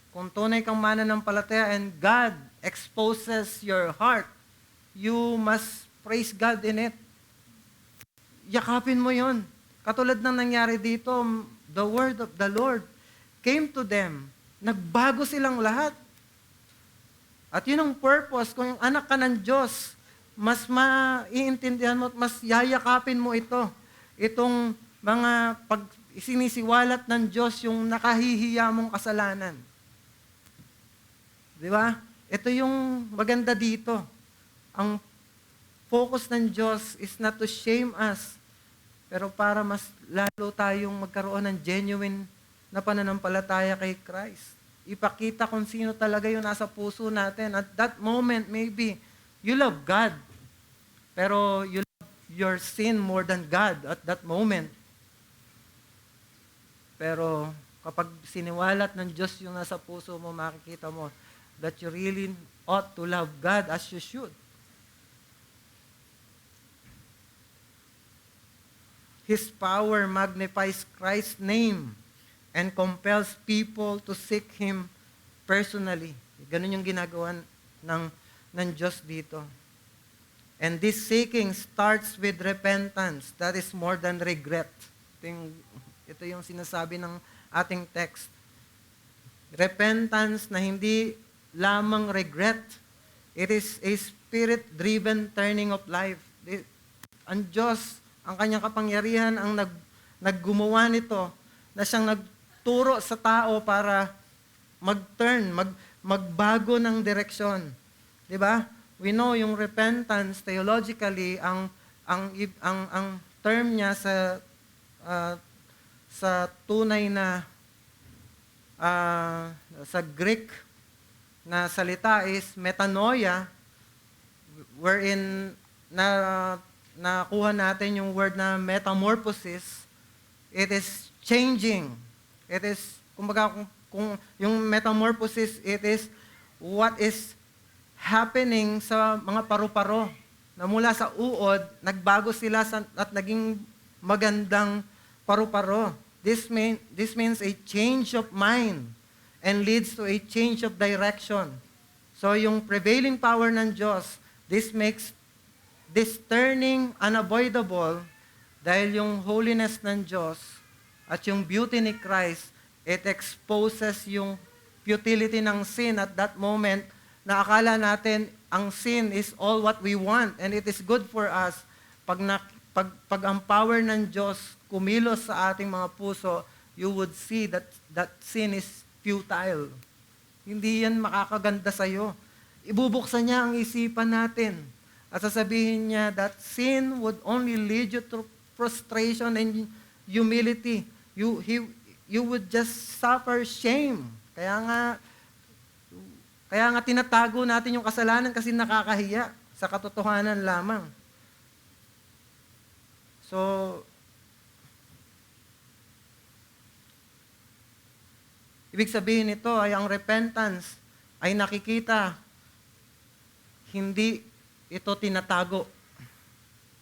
Kung tunay kang mananampalataya and God exposes your heart, you must praise God in it. Yakapin mo yon. Katulad ng nangyari dito, the word of the Lord came to them. Nagbago silang lahat. At yun ang purpose. Kung yung anak ka ng Diyos, mas maiintindihan mo at mas yayakapin mo ito. Itong mga sinisiwalat ng Diyos yung nakahihiya mong kasalanan. Di ba? Ito yung maganda dito. Ang focus ng Diyos is not to shame us, pero para mas lalo tayong magkaroon ng genuine na pananampalataya kay Christ. Ipakita kung sino talaga yung nasa puso natin. At that moment, maybe, you love God, pero you love your sin more than God at that moment. Pero kapag siniwalat ng Diyos yung nasa puso mo, makikita mo that you really ought to love God as you should. His power magnifies Christ's name and compels people to seek Him personally. Ganun yung ginagawa ng Diyos dito. And this seeking starts with repentance. That is more than regret. Ito yung sinasabi ng ating text. Repentance na hindi lamang regret. It is a spirit-driven turning of life. Ang Diyos, ang kanyang kapangyarihan, ang naggumawa nito, na siyang nagturo sa tao para mag-turn, magbago ng direksyon. 'Di ba? We know yung repentance theologically, ang term niya sa tunay na sa Greek na salita is metanoia, wherein nakuha natin yung word na metamorphosis. It is changing. It is, kumbaga, Kung yung metamorphosis, it is what is happening sa mga paru-paro na mula sa uod, nagbago sila at naging magandang paru-paro. This means a change of mind and leads to a change of direction. So yung prevailing power ng Diyos, this makes this turning unavoidable dahil yung holiness ng Diyos at yung beauty ni Christ, it exposes yung futility ng sin at that moment na akala natin ang sin is all what we want and it is good for us. Pag ang power ng Diyos kumilos sa ating mga puso, you would see that sin is futile. Hindi yan makakaganda sa'yo. Ibubuksan niya ang isipan natin at sasabihin niya that sin would only lead you to frustration and humility. You would just suffer shame. Kaya nga tinatago natin yung kasalanan kasi nakakahiya sa katotohanan lamang. So, ibig sabihin nito ay ang repentance ay nakikita, hindi ito tinatago.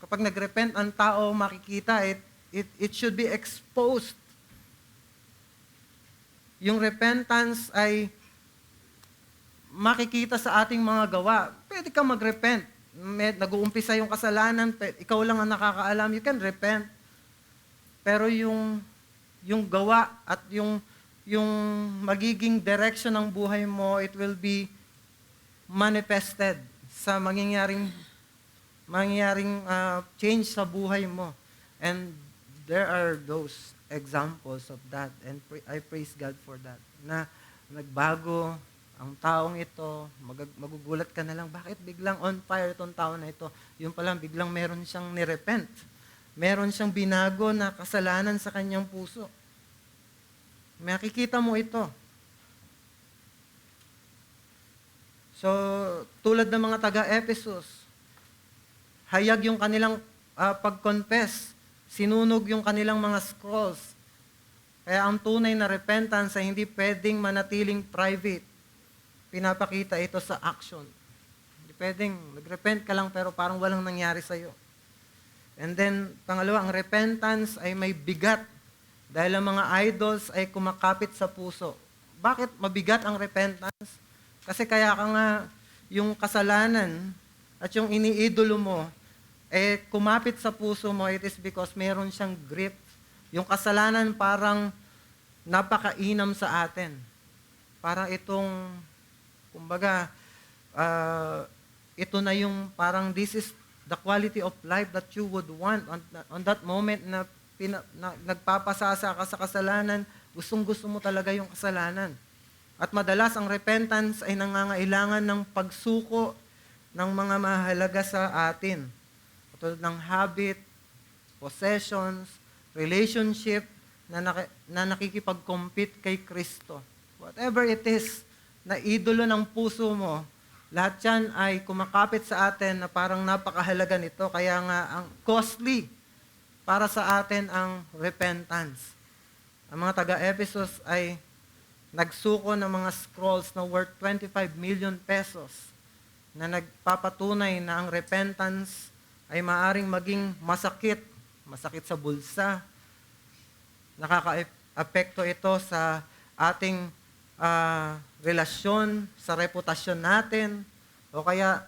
Kapag nagrepent ang tao, makikita, it should be exposed. Yung repentance ay makikita sa ating mga gawa. Pwede kang magrepent. Nag-uumpisa yung kasalanan, ikaw lang ang nakakaalam, you can repent. Pero yung gawa at yung magiging direction ng buhay mo, it will be manifested sa mangyayaring change sa buhay mo. And there are those examples of that. And I praise God for that. Na nagbago ang taong ito, magugulat ka na lang, bakit biglang on fire itong tao na ito? Yung pala, biglang meron siyang nirepent. Meron siyang binago na kasalanan sa kanyang puso. Makikita mo ito. So, tulad ng mga taga-Ephesus, hayag yung kanilang pag-confess, sinunog yung kanilang mga scrolls. Kaya ang tunay na repentance ay hindi pwedeng manatiling private. Pinapakita ito sa action. Hindi pwedeng, nag-repent ka lang pero parang walang nangyari sa'yo. And then, pangalawa, ang repentance ay may bigat dahil ang mga idols ay kumakapit sa puso. Bakit mabigat ang repentance? Kasi kaya ka nga yung kasalanan at yung iniidolo mo, kumapit sa puso mo, it is because meron siyang grip. Yung kasalanan parang napakainam sa atin. Parang itong, kumbaga, ito na yung parang this is the quality of life that you would want on that moment na nagpapasasa ka sa kasalanan, gustong-gusto mo talaga yung kasalanan. At madalas ang repentance ay nangangailangan ng pagsuko ng mga mahalaga sa atin. Tulad ng habit, possessions, relationship na nakikipag-compete kay Kristo. Whatever it is na idolo ng puso mo, lahat yan ay kumakapit sa atin na parang napakahalaga nito. Kaya nga, ang costly para sa atin ang repentance. Ang mga taga-Ephesus ay nagsuko ng mga scrolls na worth 25 million pesos na nagpapatunay na ang repentance ay maaring maging masakit sa bulsa. Nakaka-apekto ito sa ating relasyon, sa reputasyon natin, o kaya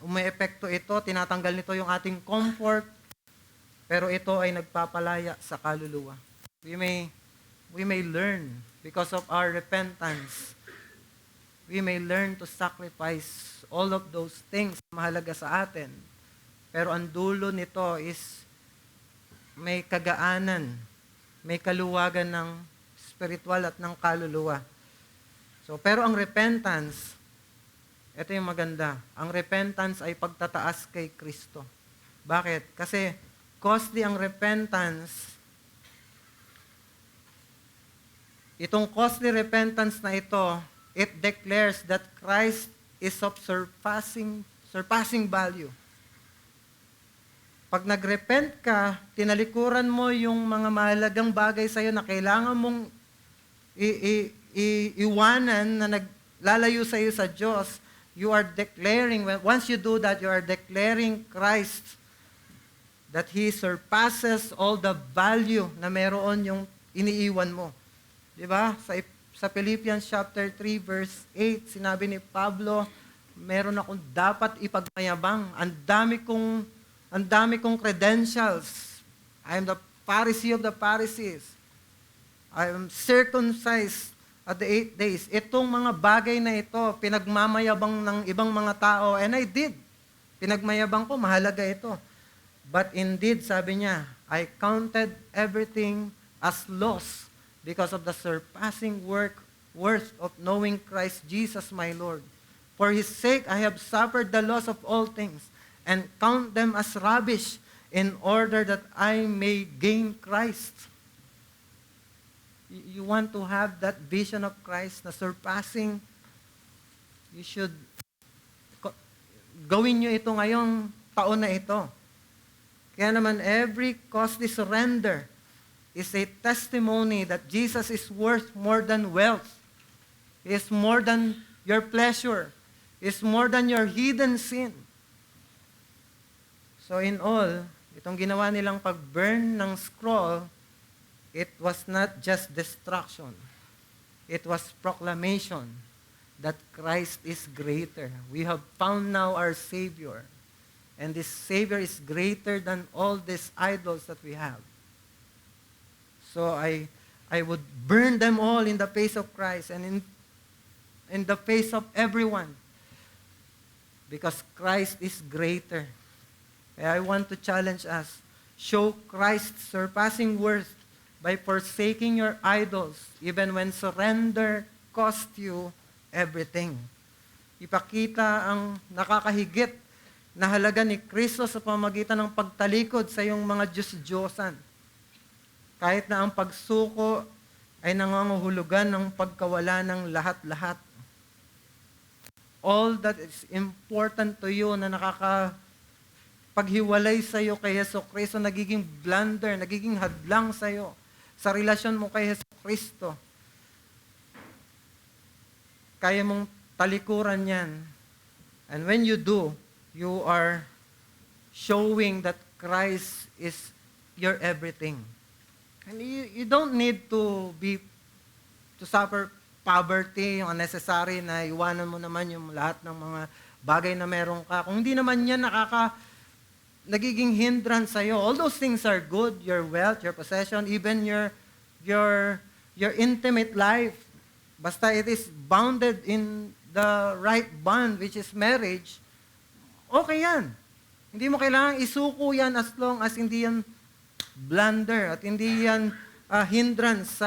umeepekto ito, tinatanggal nito yung ating comfort, pero ito ay nagpapalaya sa kaluluwa. We may learn because of our repentance. We may learn to sacrifice all of those things na mahalaga sa atin. Pero ang dulo nito is may kagaanan, may kaluwagan ng spiritual at ng kaluluwa. So, pero ang repentance, ito yung maganda. Ang repentance ay pagtataas kay Kristo. Bakit? Kasi costly ang repentance. Itong costly repentance na ito, it declares that Christ is of surpassing value. Pag nagrepent ka, tinalikuran mo yung mga mahalagang bagay sa'yo na kailangan mong iwanan na naglalayo sa iyo sa Diyos, you are declaring, once you do that, you are declaring Christ, that He surpasses all the value na meron yung iniiwan mo. Di ba? Sa Philippians chapter 3 verse 8, sinabi ni Pablo, meron akong dapat ipagmayabang. Ang dami kong credentials. I am the Pharisee of the Pharisees. I am circumcised at the 8 days. Itong mga bagay na ito, pinagmamayabang ng ibang mga tao, and I did. Pinagmayabang ko, mahalaga ito. But indeed, sabi niya, I counted everything as loss because of the surpassing worth of knowing Christ Jesus my Lord. For His sake, I have suffered the loss of all things and count them as rubbish in order that I may gain Christ. You want to have that vision of Christ na surpassing, you should gawin nyo ito ngayong taon na ito. Kaya naman, every costly surrender is a testimony that Jesus is worth more than wealth. He is more than your pleasure. He is more than your hidden sin. So in all, itong ginawa nilang pag-burn ng scroll, it was not just destruction. It was proclamation that Christ is greater. We have found now our Savior. And this Savior is greater than all these idols that we have. So I would burn them all in the face of Christ and in the face of everyone. Because Christ is greater. I want to challenge us. Show Christ's surpassing worth by forsaking your idols, even when surrender cost you everything. Ipakita ang nakakahigit na halaga ni Kristo sa pamamagitan ng pagtalikod sa iyong mga Diyos-Diyosan. Kahit na ang pagsuko ay nangangahulugan ng pagkawala ng lahat-lahat. All that is important to you na nakakapaghiwalay sa iyo kay Yesu Kristo, nagiging blunder, nagiging hadlang sa iyo, sa relasyon mo kay Yesu Kristo. Kaya mong talikuran yan. And when you do, you are showing that Christ is your everything. And you don't need to suffer poverty, yung unnecessary na iwanan mo naman yung lahat ng mga bagay na meron ka. Kung hindi naman yan nagiging hindrance sa'yo. All those things are good, your wealth, your possession, even your intimate life. Basta it is bounded in the right bond, which is marriage, okay yan. Hindi mo kailangan isuko yan as long as hindi yan blunder at hindi yan hindrance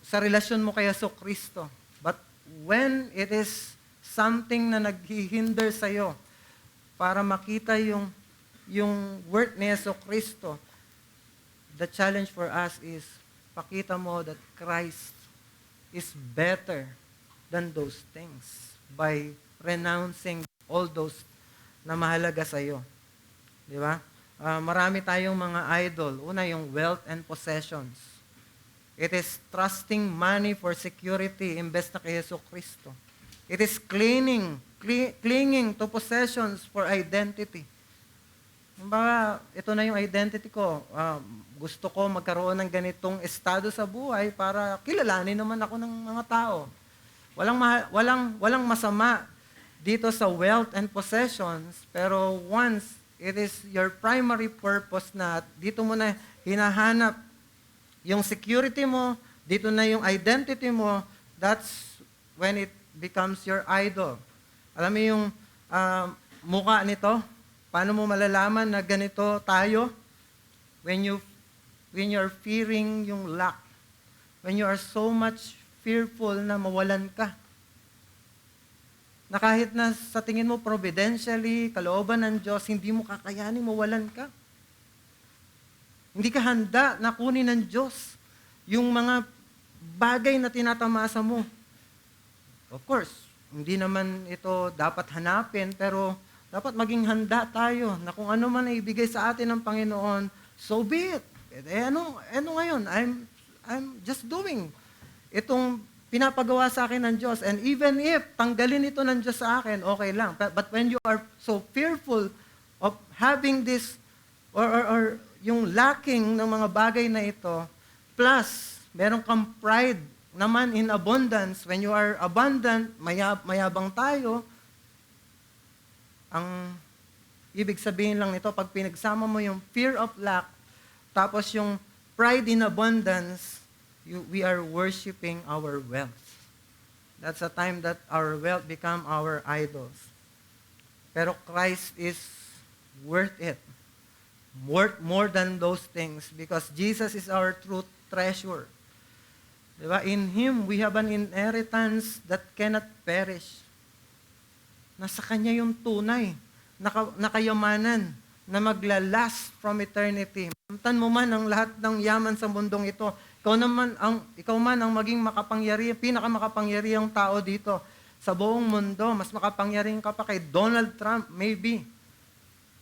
sa relasyon mo kay Yesu Kristo. But when it is something na naghihinder sa'yo para makita yung worth ni Yesu Kristo, the challenge for us is pakita mo that Christ is better than those things by renouncing all those na mahalaga sa iyo. Di ba? Marami tayong mga idol. Una, yung wealth and possessions. It is trusting money for security imbes na kay Yesu Kristo. It is clinging to possessions for identity. Kumbaga, ito na yung identity ko. Gusto ko magkaroon ng ganitong estado sa buhay para kilalanin naman ako ng mga tao. Walang masama dito sa wealth and possessions, pero once it is your primary purpose na dito mo na hinahanap yung security mo, dito na yung identity mo, that's when it becomes your idol. Alam mo yung mukha nito? Paano mo malalaman na ganito tayo? When you're fearing yung lack. When you are so much fearful na mawalan ka. Na kahit na sa tingin mo providentially, kalooban ng Diyos, hindi mo kakayanin, mawalan ka. Hindi ka handa na kunin ng Diyos yung mga bagay na tinatamasa mo. Of course, hindi naman ito dapat hanapin, pero dapat maging handa tayo na kung ano man ay ibigay sa atin ng Panginoon, so be it. Ano ngayon? I'm just doing. itong pinapagawa sa akin ng Diyos. And even if tanggalin ito ng Diyos sa akin, okay lang. But when you are so fearful of having this, or yung lacking ng mga bagay na ito, plus, meron kang pride naman in abundance. When you are abundant, mayabang tayo, ang ibig sabihin lang nito, pag pinagsama mo yung fear of lack, tapos yung pride in abundance, we are worshiping our wealth. That's a time that our wealth become our idols. Pero Christ is worth it. Worth more than those things because Jesus is our true treasure. Diba? In Him, we have an inheritance that cannot perish. Nasa Kanya yung tunay, nakayamanan, na maglalast from eternity. Mamtan mo man ang lahat ng yaman sa mundong ito, ikaw man ang maging pinakamakapangyarihang tao dito sa buong mundo. Mas makapangyarihan ka pa kay Donald Trump, maybe.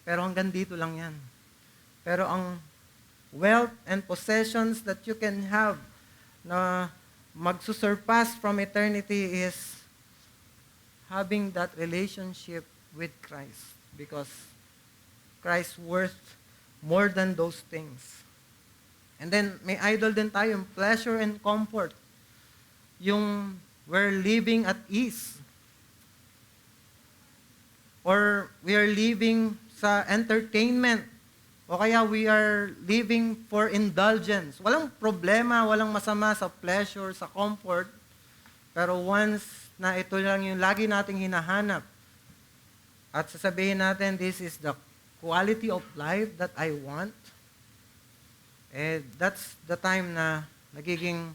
Pero hanggang dito lang yan. Pero ang wealth and possessions that you can have na magsusurpass from eternity is having that relationship with Christ. Because Christ worth more than those things. And then, may idol din tayo, yung pleasure and comfort. Yung we're living at ease. Or we are living sa entertainment. O kaya we are living for indulgence. Walang problema, walang masama sa pleasure, sa comfort. Pero once na ito lang yung lagi nating hinahanap, at sasabihin natin, this is the quality of life that I want, that's the time na nagiging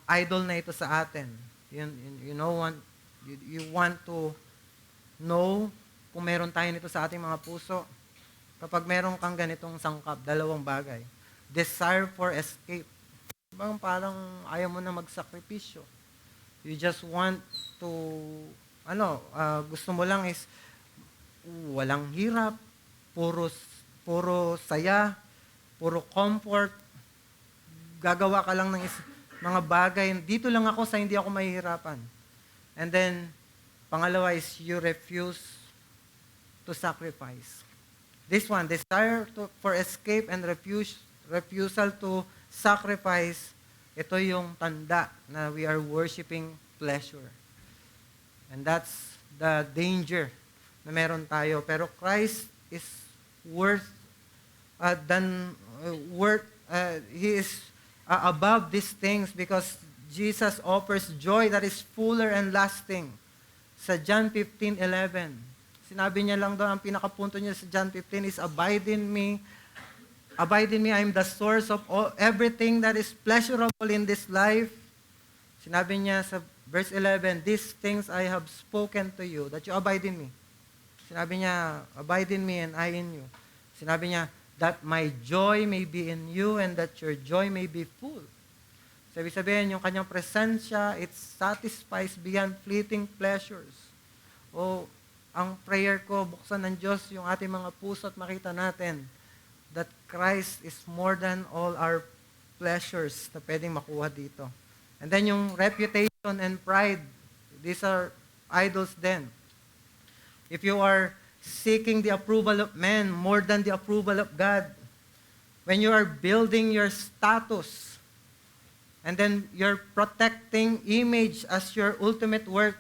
idol na ito sa atin. You want to know kung meron tayo nito sa ating mga puso. Kapag meron kang ganitong sangkap, dalawang bagay. Desire for escape. Parang ayaw mo na magsakripisyo. You just want to, gusto mo lang is walang hirap, puro saya, puro comfort, gagawa ka lang ng mga bagay. Dito lang ako sa hindi ako mahihirapan. And then, pangalawa is you refuse to sacrifice. This one, desire for escape and refusal to sacrifice, ito yung tanda na we are worshiping pleasure. And that's the danger na meron tayo. Pero Christ is He is above these things because Jesus offers joy that is fuller and lasting. Sa John 15:11, sinabi niya lang doon, ang pinakapunto niya sa John 15 is, Abide in me, I am the source of everything that is pleasurable in this life. Sinabi niya sa verse 11, These things I have spoken to you, that you abide in me. Sinabi niya, abide in me and I in you. Sinabi niya, that my joy may be in you and that your joy may be full. Sabihin, yung kanyang presensya, it satisfies beyond fleeting pleasures. Ang prayer ko, buksan ng Diyos yung ating mga puso at makita natin that Christ is more than all our pleasures na pwedeng makuha dito. And then yung reputation and pride, these are idols then. If you are seeking the approval of men more than the approval of God, when you are building your status, and then you're protecting image as your ultimate work,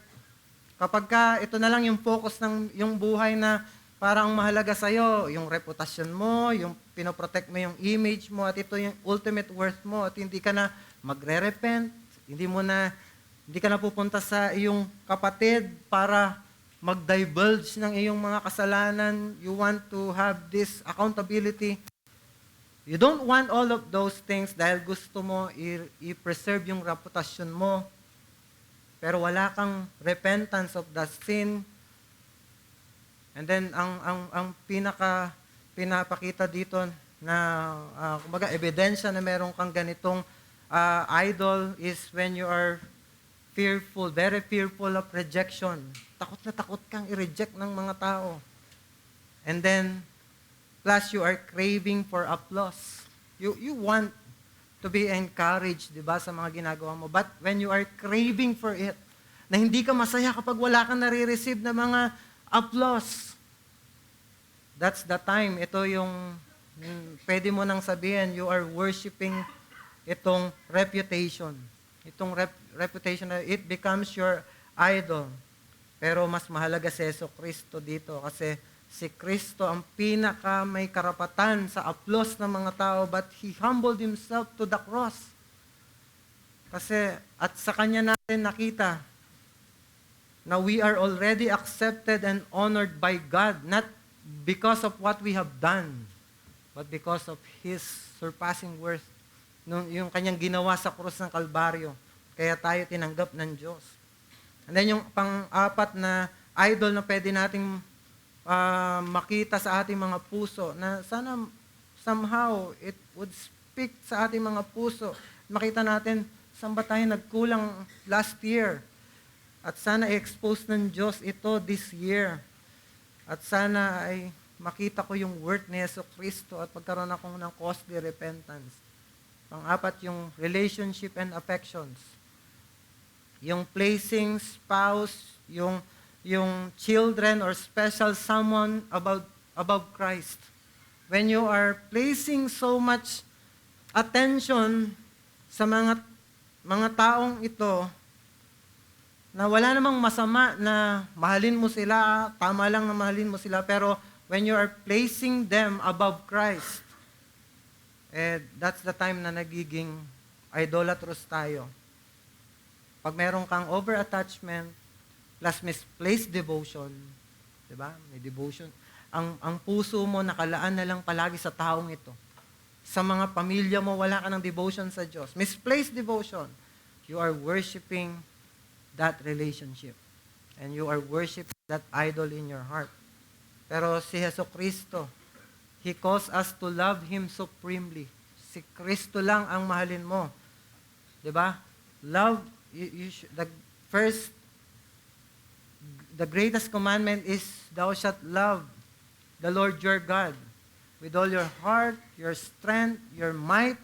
kapag ka ito na lang yung focus ng yung buhay na parang mahalaga sa'yo, yung reputasyon mo, yung pinoprotect mo yung image mo, at ito yung ultimate worth mo, at hindi ka na magre-repent, hindi ka na pupunta sa iyong kapatid para mag-divulge ng iyong mga kasalanan. You want to have this accountability. You don't want all of those things dahil gusto mo i-preserve yung reputasyon mo. Pero wala kang repentance of the sin. And then, ang pinapakita dito na, kumbaga, ebidensya na meron kang ganitong idol is when you are fearful, very fearful of rejection. Takot na takot kang i-reject ng mga tao. And then, plus you are craving for applause. You want to be encouraged, di ba, sa mga ginagawa mo. But when you are craving for it, na hindi ka masaya kapag wala kang nare-receive na mga applause, that's the time. Ito yung pwede mo nang sabihin, you are worshiping itong reputation. Itong reputation na it becomes your idol. Pero mas mahalaga si Jesucristo dito kasi si Kristo ang pinaka may karapatan sa applause ng mga tao, but He humbled Himself to the cross. Kasi at sa Kanya natin nakita na we are already accepted and honored by God, not because of what we have done, but because of His surpassing worth. Yung Kanyang ginawa sa krus ng Kalbaryo, kaya tayo tinanggap ng Diyos. And then yung pang-apat na idol na pwede nating makita sa ating mga puso, na sana somehow it would speak sa ating mga puso. Makita natin, saan ba tayo nagkulang last year? At sana i-expose ng Diyos ito this year. At sana ay makita ko yung worth ni Jesucristo at pagkaroon ako ng costly repentance. Pang-apat, yung relationship and affections. Yung placing spouse, yung children or special someone above Christ. When you are placing so much attention sa mga taong ito, na wala namang masama na mahalin mo sila, tama lang na mahalin mo sila, pero when you are placing them above Christ, that's the time na nagiging idolatrous tayo. Pag meron kang over-attachment, plus misplaced devotion, di ba? May devotion. Ang puso mo nakalaan na lang palagi sa taong ito. Sa mga pamilya mo, wala ka ng devotion sa Diyos. Misplaced devotion. You are worshiping that relationship. And you are worshiping that idol in your heart. Pero si Jesucristo, He calls us to love Him supremely. Si Kristo lang ang mahalin mo. Di ba? Love, the greatest commandment is, thou shalt love the Lord your God with all your heart, your strength, your might,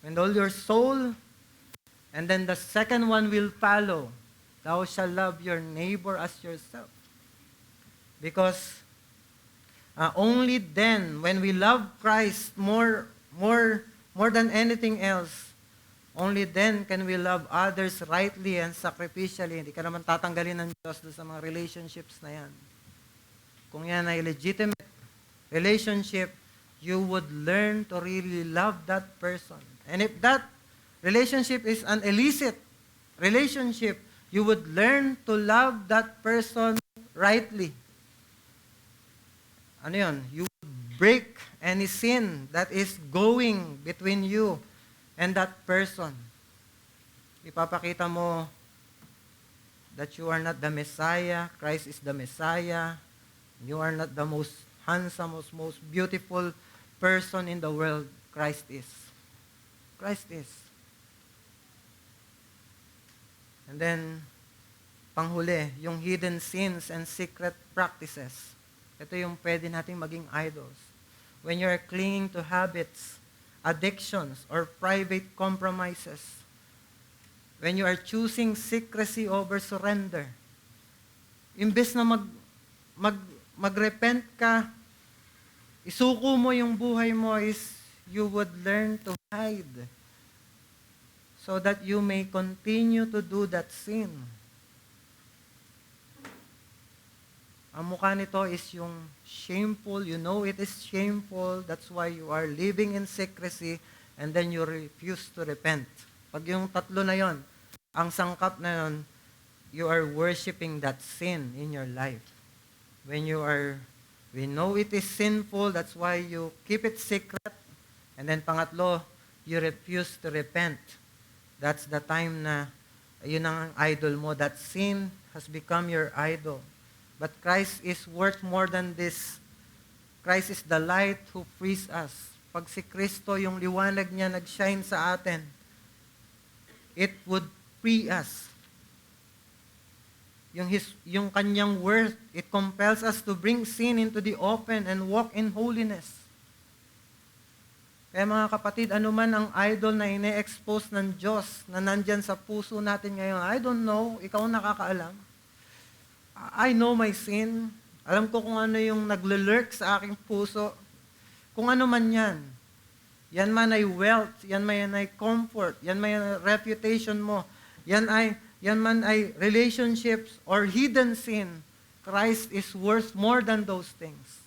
and all your soul. And then the second one will follow. Thou shalt love your neighbor as yourself. Because only then, when we love Christ more than anything else, only then can we love others rightly and sacrificially. Hindi ka naman tatanggalin ng Diyos doon sa mga relationships na yan. Kung yan ay legitimate relationship, you would learn to really love that person. And if that relationship is an illicit relationship, you would learn to love that person rightly. Ano yun? You would break any sin that is going between you and that person. Ipapakita mo that you are not the Messiah, Christ is the Messiah. You are not the most handsome, most beautiful person in the world. Christ is. Christ is. And then, panghuli, yung hidden sins and secret practices. Ito yung pwede nating maging idols. When you are clinging to habits, addictions, or private compromises. When you are choosing secrecy over surrender. Imbes na mag-repent ka, isuko mo yung buhay mo, is you would learn to hide so that you may continue to do that sin. Ang mukha nito is yung shameful. You know it is shameful. That's why you are living in secrecy and then you refuse to repent. Pag yung tatlo na yon, ang sangkap na yon, you are worshiping that sin in your life. We know it is sinful, that's why you keep it secret. And then pangatlo, you refuse to repent. That's the time na yun ang idol mo. That sin has become your idol. But Christ is worth more than this. Christ is the light who frees us. Pag si Kristo, yung liwanag niya nag-shine sa atin, it would free us. Yung kanyang worth, it compels us to bring sin into the open and walk in holiness. Kaya mga kapatid, ano man ang idol na ine-expose ng Diyos na nandyan sa puso natin ngayon, I don't know, ikaw ang nakakaalam. I know my sin. Alam ko kung ano yung nagle-lurk sa aking puso. Kung ano man yan. Yan man ay wealth, yan man ay comfort, yan man ay reputation mo, yan man ay relationships or hidden sin. Christ is worth more than those things.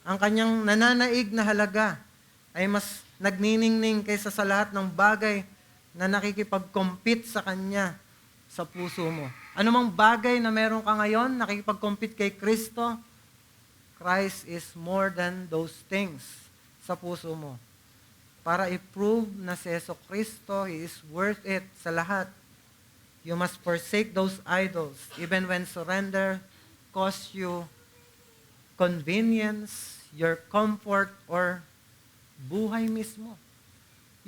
Ang kanyang nananaig na halaga ay mas nagniningning kaysa sa lahat ng bagay na nakikipag-compete sa kanya sa puso mo. Anumang bagay na meron ka ngayon, nakikipag-compete kay Kristo, Christ is more than those things sa puso mo. Para i-prove na si Yeso Kristo, He is worth it sa lahat. You must forsake those idols, even when surrender costs you convenience, your comfort, or buhay mismo.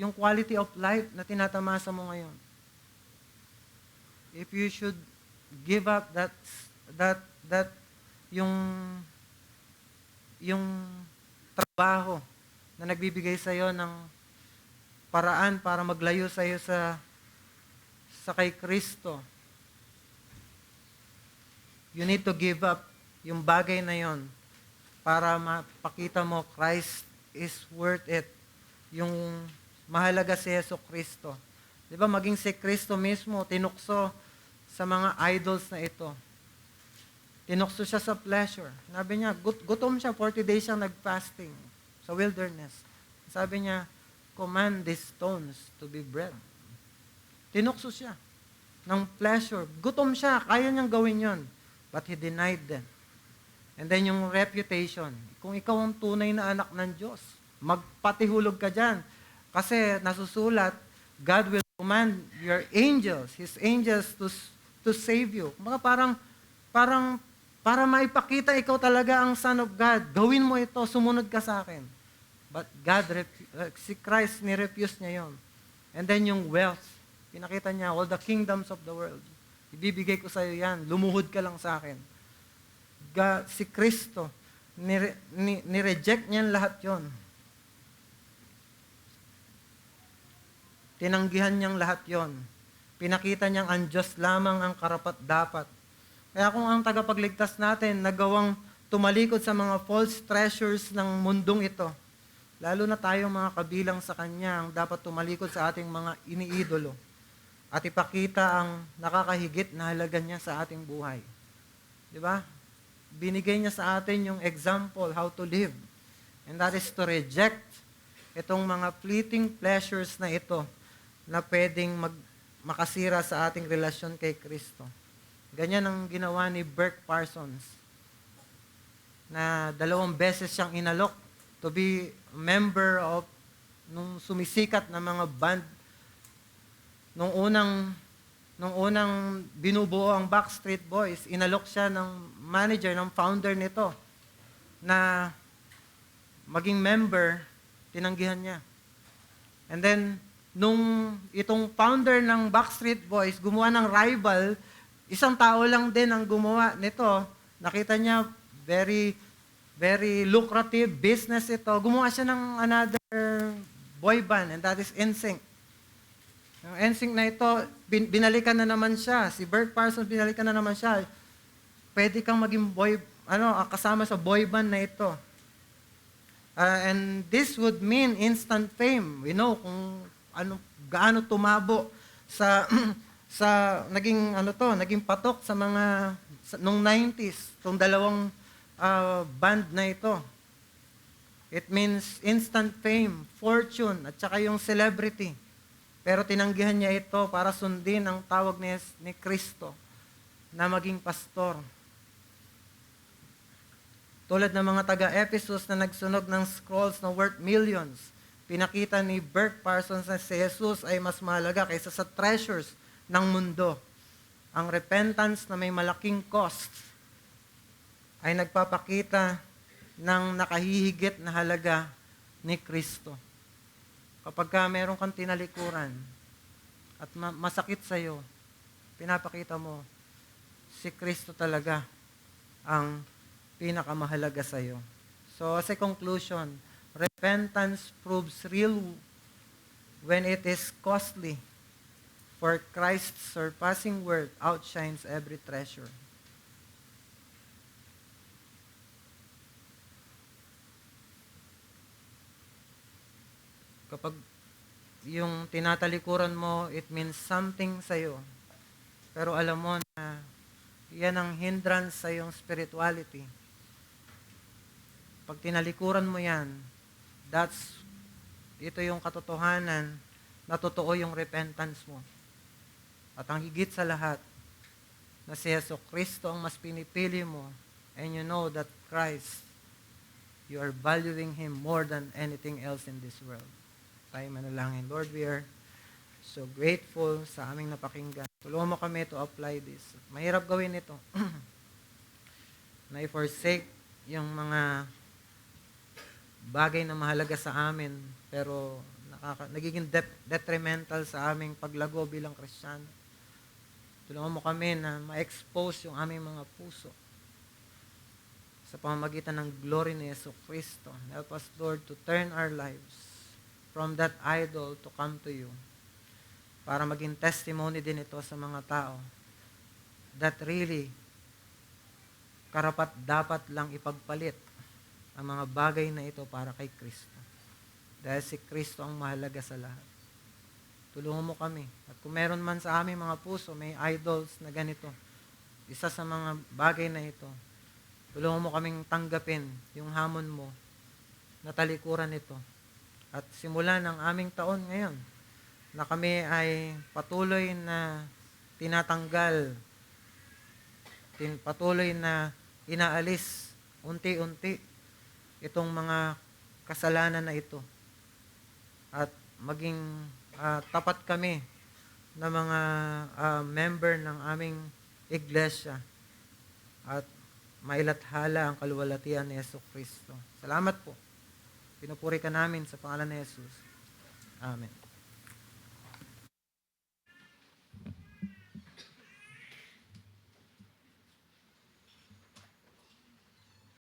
Yung quality of life na tinatamasa mo ngayon. If you should give up yung trabaho na nagbibigay sa iyo ng paraan para maglayo sa iyo sa kay Kristo. You need to give up yung bagay na yon para mapakita mo Christ is worth it. Yung mahalaga si Yeso Kristo. Di ba, maging si Kristo mismo, tinukso sa mga idols na ito. Tinukso siya sa pleasure. Sabi niya, gutom siya, 40 days siyang nag-fasting sa wilderness. Sabi niya, command these stones to be bread. Tinukso siya ng pleasure. Gutom siya, kaya niyang gawin yon. But he denied them. And then yung reputation. Kung ikaw ang tunay na anak ng Diyos, magpatihulog ka dyan. Kasi nasusulat, God will command your angels, His angels to save you. Mga parang para maipakita ikaw talaga ang Son of God. Gawin mo ito, sumunod ka sa akin. But si Christ, nirefuse niya yon. And then yung wealth, pinakita niya, all the kingdoms of the world. Ibibigay ko sa iyo yan, lumuhod ka lang sa akin. Si Kristo, nireject niya lahat yon. Tinanggihan niyang lahat yon. Pinakita niyang ang Diyos lamang ang karapat-dapat. Kaya kung ang tagapagligtas natin nagawang tumalikod sa mga false treasures ng mundong ito, lalo na tayong mga kabilang sa Kanya ang dapat tumalikod sa ating mga iniidolo at ipakita ang nakakahigit na halaga niya sa ating buhay. Di ba? Binigay niya sa atin yung example how to live. And that is to reject itong mga fleeting pleasures na ito na pwedeng makasira sa ating relasyon kay Kristo. Ganyan ang ginawa ni Burke Parsons na 2 beses siyang inalok to be member of nung sumisikat na mga band nung unang binubuo ang Backstreet Boys, inalok siya ng manager, ng founder nito na maging member, tinanggihan niya. And then nung itong founder ng Backstreet Boys gumawa ng rival, isang tao lang din ang gumawa nito. Nakita niya, very, very lucrative business ito. Gumawa siya ng another boy band, and that is NSYNC. Ang NSYNC na ito, binalikan na naman siya. Si Burke Parsons, binalikan na naman siya. Pwede kang maging kasama sa boy band na ito. And this would mean instant fame. We know kung gaano tumabo sa naging patok sa mga nung 90s, tong dalawang band na ito. It means instant fame, fortune, at saka yung celebrity. Pero tinanggihan niya ito para sundin ang tawag ni Kristo na maging pastor. Tulad ng mga taga-Ephesus na nagsunog ng scrolls na worth millions, pinakita ni Burke Parsons na si Jesus ay mas mahalaga kaysa sa treasures ng mundo. Ang repentance na may malaking cost ay nagpapakita ng nakahihigit na halaga ni Kristo. Kapag meron kang tinalikuran at masakit sa'yo, pinapakita mo, si Kristo talaga ang pinakamahalaga sa'yo. So, as a conclusion, repentance proves real when it is costly, for Christ's surpassing worth outshines every treasure. Kapag yung tinatalikuran mo, it means something sa'yo. Pero alam mo na yan ang hindrance sa iyong spirituality. Pag tinalikuran mo yan, ito yung katotohanan na totoo yung repentance mo. At ang higit sa lahat, na si Yeso Kristo ang mas pinipili mo, and you know that Christ, you are valuing Him more than anything else in this world. Tayo manalangin. Lord, we are so grateful sa aming napakinggan. Tulungan mo kami to apply this. Mahirap gawin ito. Na i-forsake yung mga bagay na mahalaga sa amin, pero nagiging detrimental sa aming paglago bilang Kristiyano. Tulungan mo kami na ma-expose yung aming mga puso sa pamamagitan ng glory ni Yesu Kristo. Help us, Lord, to turn our lives from that idol to come to you, para maging testimony din ito sa mga tao that really karapat dapat lang ipagpalit ang mga bagay na ito para kay Kristo. Dahil si Kristo ang mahalaga sa lahat. Tulungan mo kami. At kung meron man sa aming mga puso, may idols na ganito, isa sa mga bagay na ito, tulungan mo kaming tanggapin yung hamon mo na talikuran ito. At simula ng aming taon ngayon, na kami ay patuloy na tinatanggal, patuloy na inaalis unti-unti itong mga kasalanan na ito. At maging tapat kami na mga member ng aming iglesia at mailathala ang kaluwalhatian ni Yesu Kristo. Salamat po. Pinupuri ka namin sa pangalan ni Jesus. Amen.